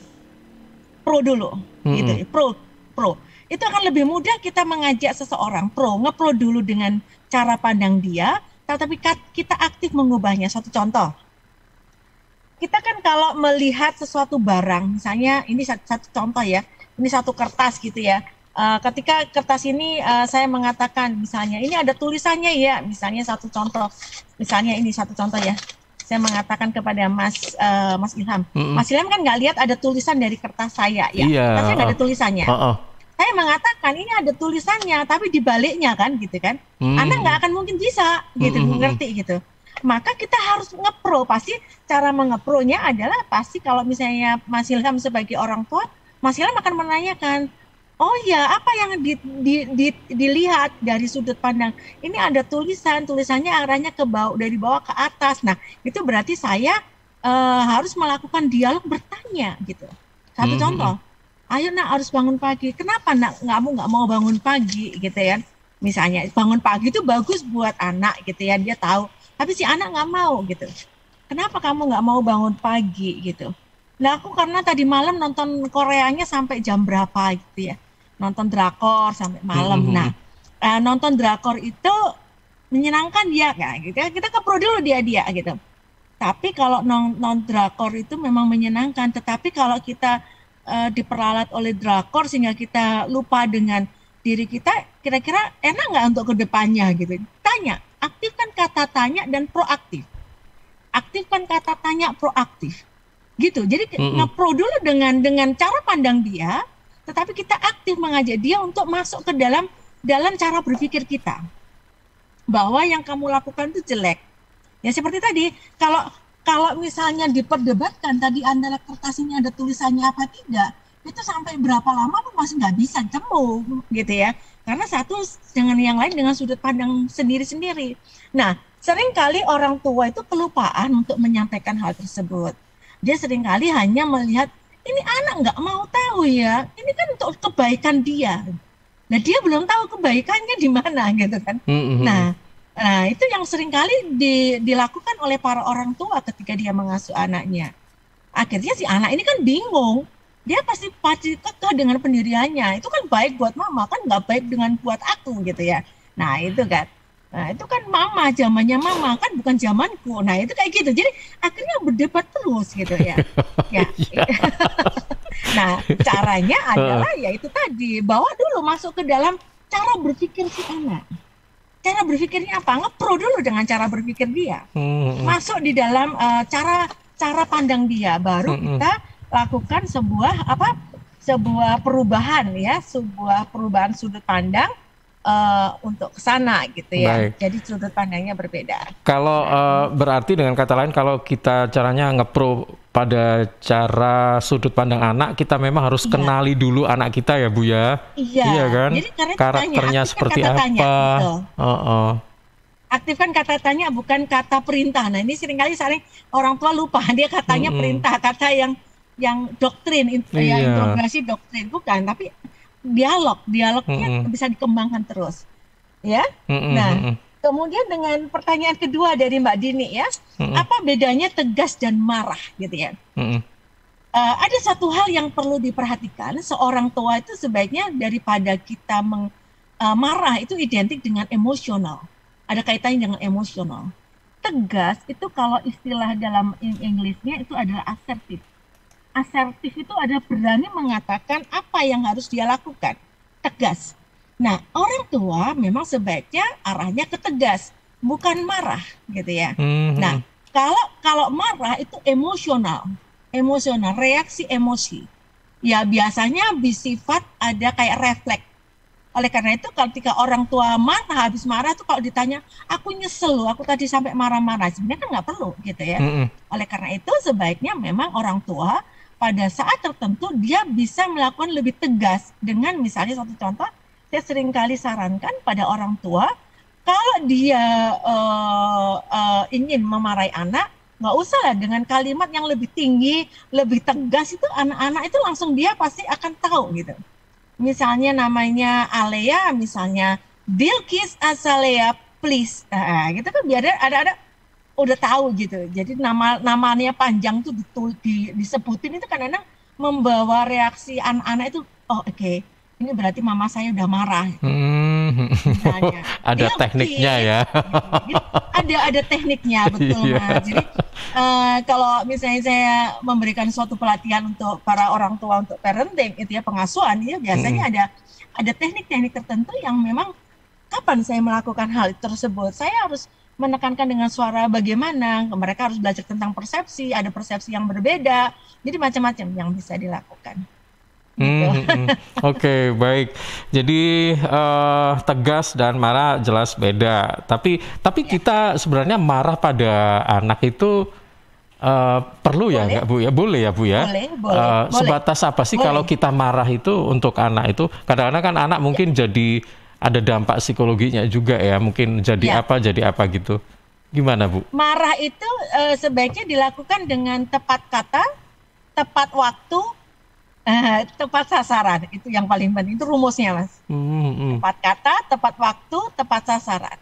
Pro dulu, gitu. Pro. Itu akan lebih mudah kita mengajak seseorang ngepro dulu dengan cara pandang dia, tetapi kita aktif mengubahnya. Satu contoh, kita kan kalau melihat sesuatu barang, misalnya ini satu contoh ya, ini satu kertas gitu ya. Ketika kertas ini saya mengatakan misalnya ini ada tulisannya ya, misalnya satu contoh, misalnya ini satu contoh ya, saya mengatakan kepada Mas Ilham, Mas Ilham kan nggak lihat ada tulisan dari kertas saya ya, kertasnya nggak ada tulisannya. Saya mengatakan ini ada tulisannya, tapi dibaliknya kan gitu kan, Anda nggak akan mungkin bisa gitu, ngerti gitu. Maka kita harus ngepro, pasti cara mengepronya adalah pasti kalau misalnya Mas Ilham sebagai orang tua, Mas Ilham akan menanyakan, oh ya, apa yang dilihat dari sudut pandang? Ini ada tulisannya arahnya ke bawah, dari bawah ke atas. Nah, itu berarti saya harus melakukan dialog bertanya gitu. Satu contoh, ayo nak harus bangun pagi. Kenapa nak kamu nggak mau bangun pagi gitu ya? Misalnya bangun pagi itu bagus buat anak gitu ya, dia tahu. Tapi si anak nggak mau gitu. Kenapa kamu nggak mau bangun pagi gitu? Nah, aku karena tadi malam nonton Koreanya sampai jam berapa gitu ya. Nonton drakor sampai malam. Nah, nonton drakor itu menyenangkan dia kan gitu. Kita kepro dulu dia gitu. Tapi kalau non drakor itu memang menyenangkan, tetapi kalau kita diperalat oleh drakor sehingga kita lupa dengan diri kita, kira-kira enak nggak untuk kedepannya gitu. Tanya, aktifkan kata tanya dan proaktif. Aktifkan kata tanya proaktif. Gitu. Jadi ngepro dulu dengan cara pandang dia, tetapi kita aktif mengajak dia untuk masuk ke dalam cara berpikir kita. Bahwa yang kamu lakukan itu jelek. Ya seperti tadi, kalau misalnya diperdebatkan tadi antara kertas ini ada tulisannya apa tidak, itu sampai berapa lama pun masih nggak bisa temu gitu ya. Karena satu dengan yang lain dengan sudut pandang sendiri-sendiri. Nah, seringkali orang tua itu kelupaan untuk menyampaikan hal tersebut. Dia seringkali hanya melihat, ini anak nggak mau tahu ya, ini kan untuk kebaikan dia. Nah, dia belum tahu kebaikannya di mana gitu kan. Nah, itu yang seringkali dilakukan oleh para orang tua ketika dia mengasuh anaknya. Akhirnya si anak ini kan bingung, dia pasti kekeh dengan pendiriannya. Itu kan baik buat mama, kan nggak baik buat aku gitu ya. Nah, itu kan. Nah, itu kan mama, zamannya mama, kan bukan zamanku. Nah, itu kayak gitu. Jadi akhirnya berdebat terus gitu ya. Nah, caranya adalah ya itu tadi, bawa dulu masuk ke dalam cara berpikir si anak. cara berpikirnya apa? Ngepro dulu dengan cara berpikir dia. Masuk di dalam cara pandang dia, baru kita lakukan sebuah perubahan ya, sebuah perubahan sudut pandang untuk ke sana gitu ya.
Baik.
Jadi sudut pandangnya berbeda.
Kalau berarti dengan kata lain, kalau kita caranya ngepro pada cara sudut pandang anak, kita memang harus kenali dulu anak kita ya Bu ya. Iya kan?
Jadi
karakternya seperti apa?
Aktifkan kata tanya, bukan kata perintah. Nah ini seringkali orang tua lupa, dia katanya perintah, kata yang doktrin, ya integrasi doktrin, bukan, tapi dialognya bisa dikembangkan terus, ya. Nah, kemudian dengan pertanyaan kedua dari Mbak Dini ya, apa bedanya tegas dan marah, gitu ya? Ada satu hal yang perlu diperhatikan, seorang tua itu sebaiknya daripada kita marah itu identik dengan emosional, ada kaitannya dengan emosional. Tegas itu kalau istilah dalam Inggrisnya itu adalah asertif. Asertif itu ada berani mengatakan apa yang harus dia lakukan, tegas. Nah, orang tua memang sebaiknya arahnya ke tegas, bukan marah, gitu ya. Nah, kalau marah itu emosional, reaksi emosi. Ya biasanya bersifat ada kayak refleks. Oleh karena itu, ketika orang tua marah, habis marah itu kalau ditanya, aku nyesel loh, aku tadi sampai marah-marah, sebenarnya kan nggak perlu, gitu ya. Oleh karena itu, sebaiknya memang orang tua pada saat tertentu dia bisa melakukan lebih tegas dengan misalnya satu contoh, saya seringkali sarankan pada orang tua kalau dia ingin memarahi anak, nggak usah lah dengan kalimat yang lebih tinggi, lebih tegas, itu anak-anak itu langsung dia pasti akan tahu gitu. Misalnya namanya Alea, misalnya Bilqis Azalea please, gitu kan biar ada udah tahu gitu. Jadi namanya panjang tuh disebutin itu kadang-kadang membawa reaksi anak-anak itu, oh oke, ini berarti mama saya udah marah.
Ada tekniknya ya.
Ada tekniknya, betul Mas. Jadi kalau misalnya saya memberikan suatu pelatihan untuk para orang tua untuk parenting itu ya, pengasuhan ya, biasanya ada teknik-teknik tertentu yang memang kapan saya melakukan hal tersebut, saya harus menekankan dengan suara bagaimana, mereka harus belajar tentang persepsi, ada persepsi yang berbeda, jadi macam-macam yang bisa dilakukan.
Oke, baik. Jadi tegas dan marah jelas beda. Tapi kita sebenarnya marah pada anak itu perlu ya nggak Bu ya? Boleh ya Bu ya? Boleh. Sebatas apa sih kalau kita marah itu untuk anak itu? Kadang-kadang kan anak mungkin jadi ada dampak psikologinya juga ya, mungkin jadi apa gitu. Gimana Bu?
Marah itu sebaiknya dilakukan dengan tepat kata, tepat waktu, tepat sasaran. Itu yang paling penting, itu rumusnya Mas. Tepat kata, tepat waktu, tepat sasaran.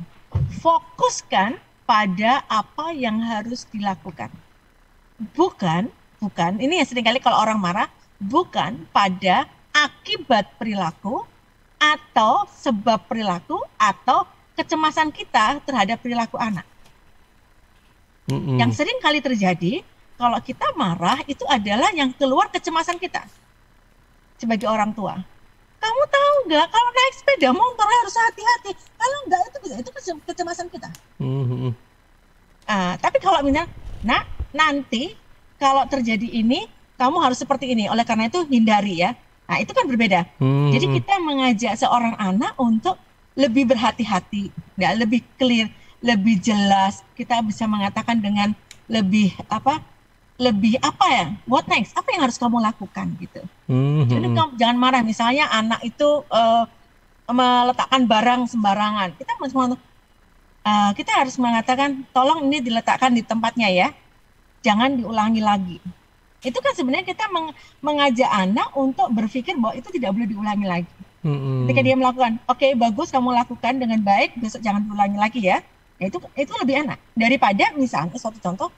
Fokuskan pada apa yang harus dilakukan. Bukan, ini yang seringkali kalau orang marah, bukan pada akibat perilaku, atau sebab perilaku, atau kecemasan kita terhadap perilaku anak. Yang sering kali terjadi, kalau kita marah, itu adalah yang keluar kecemasan kita sebagai orang tua. Kamu tahu nggak, kalau naik sepeda motor harus hati-hati. Kalau nggak, itu kecemasan kita. Tapi kalau misalnya, nanti kalau terjadi ini, kamu harus seperti ini. Oleh karena itu, hindari ya. Nah, itu kan berbeda. Jadi kita mengajak seorang anak untuk lebih berhati-hati, lebih clear, lebih jelas. Kita bisa mengatakan dengan lebih apa ya? What next? Apa yang harus kamu lakukan gitu. Jadi kamu jangan marah. Misalnya anak itu meletakkan barang sembarangan. Kita harus mengatakan, tolong ini diletakkan di tempatnya ya. Jangan diulangi lagi. Itu kan sebenarnya kita mengajak anak untuk berpikir bahwa itu tidak boleh diulangi lagi. Ketika dia melakukan, oke, bagus kamu lakukan dengan baik, besok jangan diulangi lagi ya. Nah, itu lebih enak daripada misalnya suatu contoh,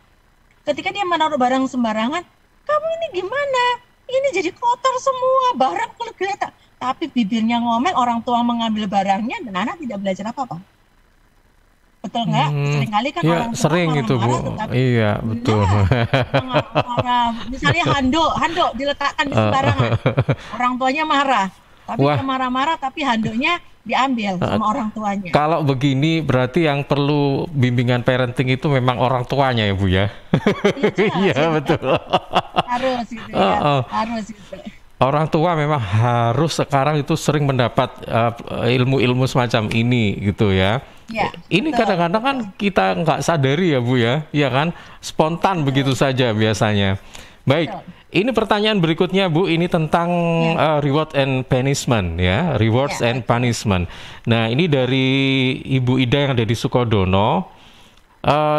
ketika dia menaruh barang sembarangan, kamu ini gimana? Ini jadi kotor semua, barang geletak. Tapi bibirnya ngomel, orang tua mengambil barangnya dan anak tidak belajar apa-apa. Betul nggak? Seringkali kan orang tua
sering itu Bu. Iya, betul.
Misalnya handuk diletakkan di sembarangan, orang tuanya marah. Tapi dia marah-marah tapi handuknya diambil sama orang tuanya.
Kalau begini berarti yang perlu bimbingan parenting itu memang orang tuanya ya Bu ya? Iya betul.
Harus itu ya, harus itu.
Orang tua memang harus sekarang itu sering mendapat ilmu-ilmu semacam ini gitu ya.
Ya,
ini kadang-kadang kan kita nggak sadari ya Bu ya, iya kan, spontan begitu saja biasanya. Baik, ini pertanyaan berikutnya Bu, ini tentang reward and punishment ya, rewards and punishment. Nah ini dari Ibu Ida yang ada di Sukodono.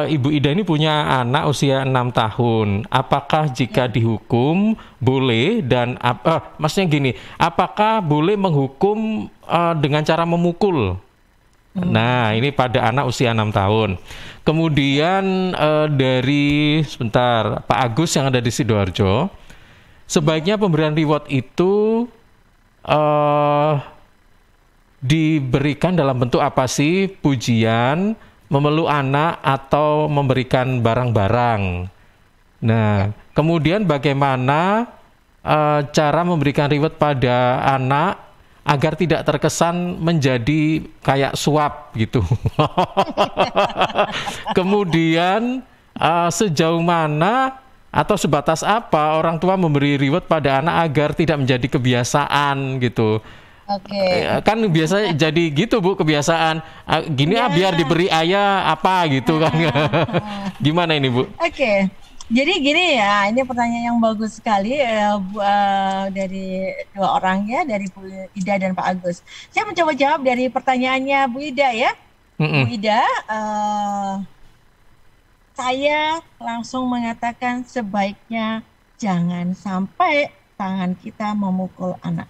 Ibu Ida ini punya anak usia 6 tahun. Apakah jika dihukum boleh dan maksudnya gini, apakah boleh menghukum dengan cara memukul? Nah, ini pada anak usia 6 tahun. Kemudian dari Pak Agus yang ada di Sidoarjo, sebaiknya pemberian reward itu diberikan dalam bentuk apa sih? Pujian, memeluk anak, atau memberikan barang-barang. Nah, kemudian bagaimana cara memberikan reward pada anak agar tidak terkesan menjadi kayak suap gitu. Kemudian sejauh mana atau sebatas apa orang tua memberi reward pada anak agar tidak menjadi kebiasaan gitu. Kan biasa jadi gitu Bu, kebiasaan gini biar diberi ayah apa gitu kan. Gimana ini Bu?
Jadi gini ya, ini pertanyaan yang bagus sekali dari dua orang ya, dari Bu Ida dan Pak Agus. Saya mencoba jawab dari pertanyaannya Bu Ida ya. Bu Ida, saya langsung mengatakan sebaiknya jangan sampai tangan kita memukul anak.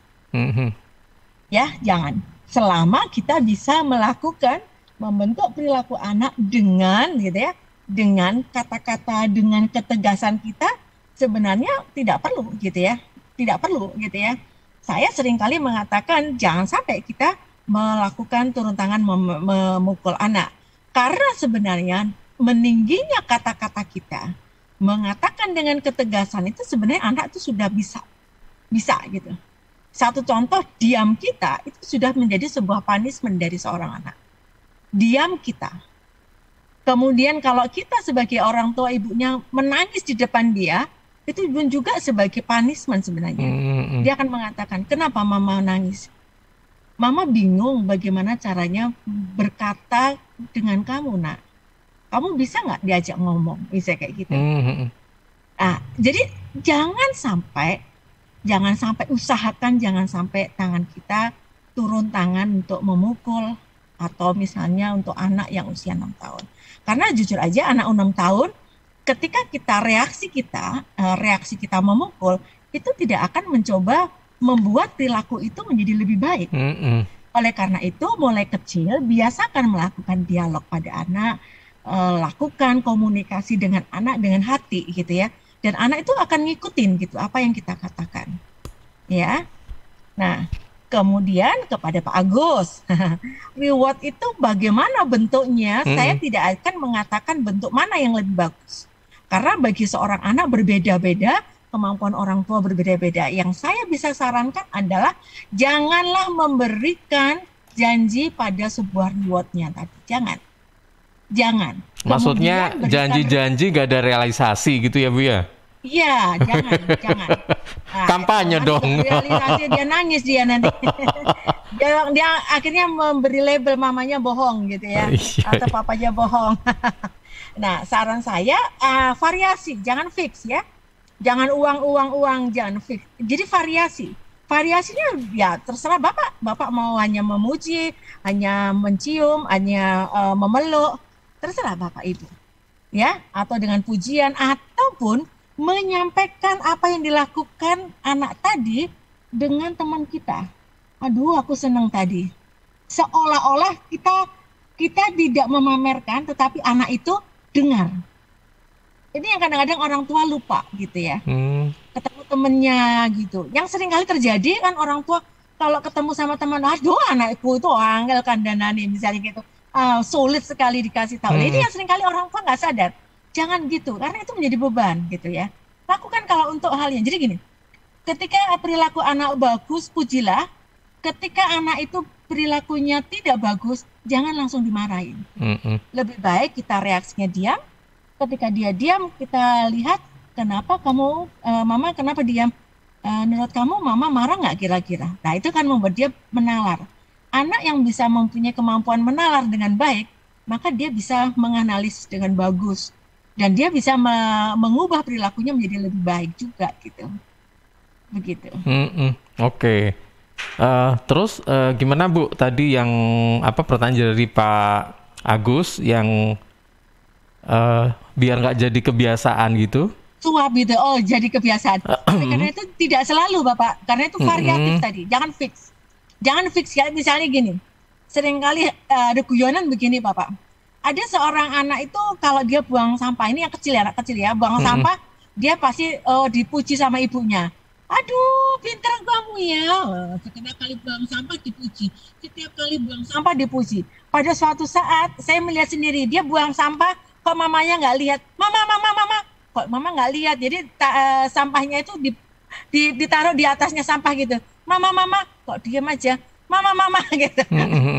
Ya, jangan. Selama kita bisa melakukan, membentuk perilaku anak dengan gitu ya, dengan kata-kata, dengan ketegasan kita, sebenarnya tidak perlu gitu ya. Tidak perlu gitu ya. Saya seringkali mengatakan jangan sampai kita melakukan turun tangan memukul anak. Karena sebenarnya meningginya kata-kata kita, mengatakan dengan ketegasan itu sebenarnya anak itu sudah bisa gitu. Satu contoh, diam kita itu sudah menjadi sebuah punishment dari seorang anak. Diam kita. Kemudian kalau kita sebagai orang tua ibunya menangis di depan dia, itu pun juga sebagai punishment sebenarnya. Dia akan mengatakan, kenapa mama nangis? Mama bingung bagaimana caranya berkata dengan kamu, nak. Kamu bisa nggak diajak ngomong? Bisa kayak gitu. Nah, jadi jangan sampai usahakan jangan sampai tangan kita turun tangan untuk memukul atau misalnya untuk anak yang usia 6 tahun. Karena jujur aja anak 6 tahun ketika reaksi kita memukul itu tidak akan mencoba membuat perilaku itu menjadi lebih baik. Oleh karena itu mulai kecil biasakan melakukan dialog pada anak, lakukan komunikasi dengan anak dengan hati gitu ya. Dan anak itu akan ngikutin gitu apa yang kita katakan. Ya. Nah, kemudian kepada Pak Agus. Reward itu bagaimana bentuknya? Saya tidak akan mengatakan bentuk mana yang lebih bagus. Karena bagi seorang anak berbeda-beda, kemampuan orang tua berbeda-beda. Yang saya bisa sarankan adalah janganlah memberikan janji pada sebuah rewardnya tadi. Jangan.
Maksudnya janji-janji gak ada realisasi gitu ya Bu ya?
Iya, jangan. Nah,
kampanye dong.
Realisasi dia nangis dia nanti. dia akhirnya memberi label mamanya bohong gitu ya, atau papanya bohong. Nah, saran saya variasi, jangan fix ya. Jangan uang, jangan fix. Jadi variasinya ya terserah Bapak mau hanya memuji, hanya mencium, hanya memeluk, terserah Bapak Ibu. Ya, atau dengan pujian ataupun menyampaikan apa yang dilakukan anak tadi dengan teman kita. Aduh, aku senang tadi. Seolah-olah kita tidak memamerkan, tetapi anak itu dengar. Ini yang kadang-kadang orang tua lupa gitu ya. Ketemu temennya gitu. Yang sering kali terjadi kan orang tua kalau ketemu sama teman, aduh anakku itu angel kandhanane misalnya gitu. Sulit sekali dikasih tahu. Ini yang sering kali orang tua nggak sadar. Jangan gitu, karena itu menjadi beban gitu ya. Lakukan kalau untuk hal yang, jadi gini, ketika perilaku anak bagus, pujilah. ketika anak itu perilakunya tidak bagus, jangan langsung dimarahin. Lebih baik kita reaksinya diam. Ketika dia diam, kita lihat kenapa kamu, mama kenapa diam? Menurut kamu mama marah nggak kira-kira? Nah itu kan membuat dia menalar. Anak yang bisa mempunyai kemampuan menalar dengan baik, maka dia bisa menganalisis dengan bagus. Dan dia bisa mengubah perilakunya menjadi lebih baik juga gitu. Begitu.
Oke. Terus gimana Bu tadi yang pertanyaan dari Pak Agus yang biar nggak jadi kebiasaan gitu?
Suap gitu, jadi kebiasaan. Karena itu tidak selalu Bapak, karena itu variatif tadi. Jangan fix ya. Misalnya gini, seringkali ada guyonan begini Bapak. Ada seorang anak itu kalau dia buang sampah, ini yang kecil ya, anak kecil ya, buang sampah, dia pasti dipuji sama ibunya. Aduh, pintar kamu ya. Setiap kali buang sampah dipuji. Setiap kali buang sampah dipuji. Pada suatu saat saya melihat sendiri dia buang sampah, kok mamanya nggak lihat. Mama. Kok mama nggak lihat? Jadi sampahnya itu ditaruh di atasnya sampah gitu. Mama, kok diam aja. Mama gitu.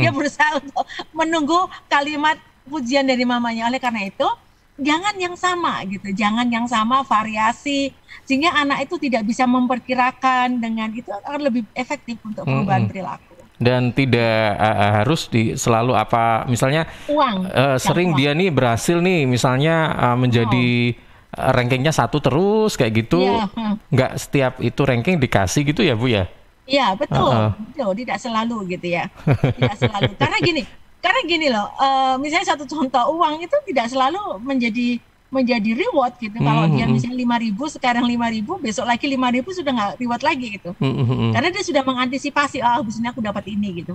Dia berusaha untuk menunggu kalimat pujian dari mamanya. Oleh karena itu, jangan yang sama gitu, jangan yang sama, variasi, sehingga anak itu tidak bisa memperkirakan. Dengan itu akan lebih efektif untuk perubahan perilaku.
Dan tidak harus selalu misalnya
uang.
Sering dia nih berhasil nih, misalnya menjadi rankingnya 1 terus kayak gitu, nggak setiap itu ranking dikasih gitu ya Bu ya?
Iya betul, tidak selalu gitu ya, tidak selalu. Karena gini loh, misalnya satu contoh, uang itu tidak selalu menjadi reward gitu. Kalau dia misalnya 5.000, sekarang 5.000, besok lagi 5.000 sudah nggak reward lagi gitu. Karena dia sudah mengantisipasi, bisnya aku dapat ini gitu.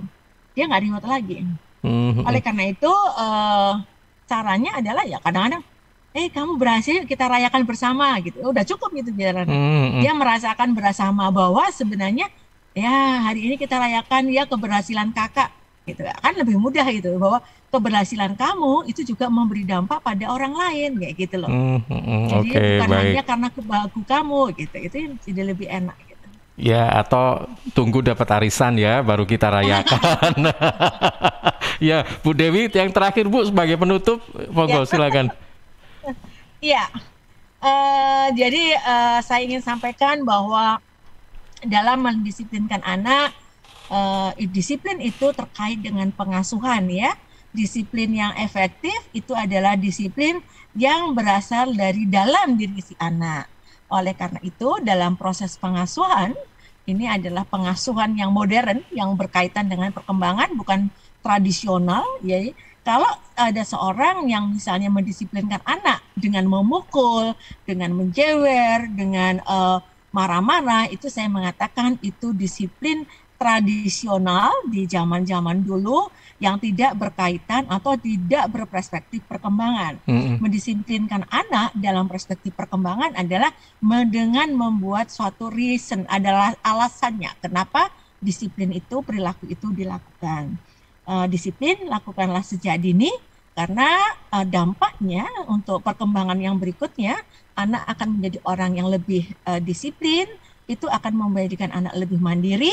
Dia nggak reward lagi. Oleh karena itu, caranya adalah ya kadang-kadang, kamu berhasil, kita rayakan bersama gitu. Udah cukup gitu biaran. Dia merasakan bersama bahwa sebenarnya ya hari ini kita rayakan ya keberhasilan kakak. Gitu kan lebih mudah gitu, bahwa keberhasilan kamu itu juga memberi dampak pada orang lain kayak gitu loh. Jadi bukan hanya karena kebahagiaan kamu gitu, itu jadi lebih enak gitu.
Ya, atau tunggu dapat arisan ya baru kita rayakan. Ya, Bu Dewi yang terakhir Bu sebagai penutup, monggo silakan.
Iya. Jadi saya ingin sampaikan bahwa dalam mendisiplinkan anak, disiplin itu terkait dengan pengasuhan ya. Disiplin yang efektif itu adalah disiplin yang berasal dari dalam diri si anak. Oleh karena itu dalam proses pengasuhan, ini adalah pengasuhan yang modern yang berkaitan dengan perkembangan, bukan tradisional ya. Kalau ada seorang yang misalnya mendisiplinkan anak dengan memukul, dengan menjewer, dengan marah-marah, itu saya mengatakan itu disiplin tradisional di zaman-zaman dulu yang tidak berkaitan atau tidak berperspektif perkembangan. Mendisiplinkan anak dalam perspektif perkembangan adalah dengan membuat suatu reason, adalah alasannya kenapa disiplin itu, perilaku itu dilakukan. Disiplin lakukanlah sejak dini, karena dampaknya untuk perkembangan yang berikutnya, anak akan menjadi orang yang lebih disiplin, itu akan menjadikan anak lebih mandiri.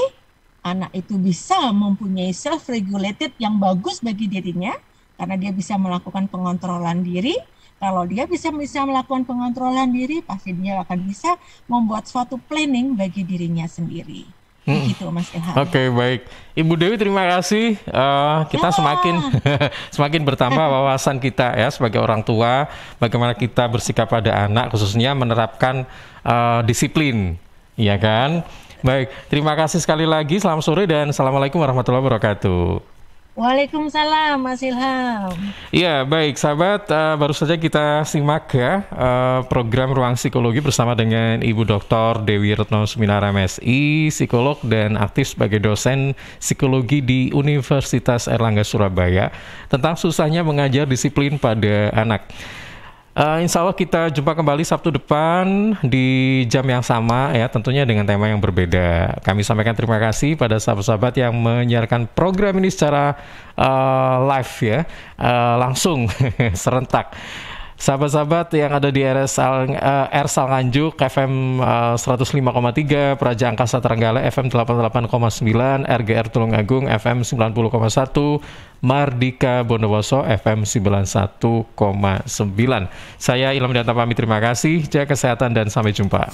Anak itu bisa mempunyai self-regulated yang bagus bagi dirinya, karena dia bisa melakukan pengontrolan diri. Kalau dia bisa melakukan pengontrolan diri, pasti dia akan bisa membuat suatu planning bagi dirinya sendiri. Gitu Mas Ilham.
Oke, baik. Ibu Dewi terima kasih. Kita semakin bertambah wawasan kita ya sebagai orang tua, bagaimana kita bersikap pada anak, khususnya menerapkan disiplin, ya kan? Baik, terima kasih sekali lagi. Selamat sore dan Assalamualaikum warahmatullahi wabarakatuh.
Waalaikumsalam Mas Ilham.
Iya, baik sahabat, baru saja kita simak ya program Ruang Psikologi bersama dengan Ibu Dr. Dewi Retno Suminara MSI, psikolog dan aktif sebagai dosen psikologi di Universitas Airlangga Surabaya, tentang susahnya mengajar disiplin pada anak. Insya Allah kita jumpa kembali Sabtu depan di jam yang sama ya, tentunya dengan tema yang berbeda. Kami sampaikan terima kasih pada sahabat-sahabat yang menyiarkan program ini secara live ya, langsung serentak. Sahabat-sahabat yang ada di Ersal Nganjuk FM 105,3, Praja Angkasa Trenggalek FM 88,9, RGR Tulungagung FM 90,1, Mardika Bondowoso FM 91,9. Saya Ilham Danta pamit, terima kasih, jaga kesehatan dan sampai jumpa.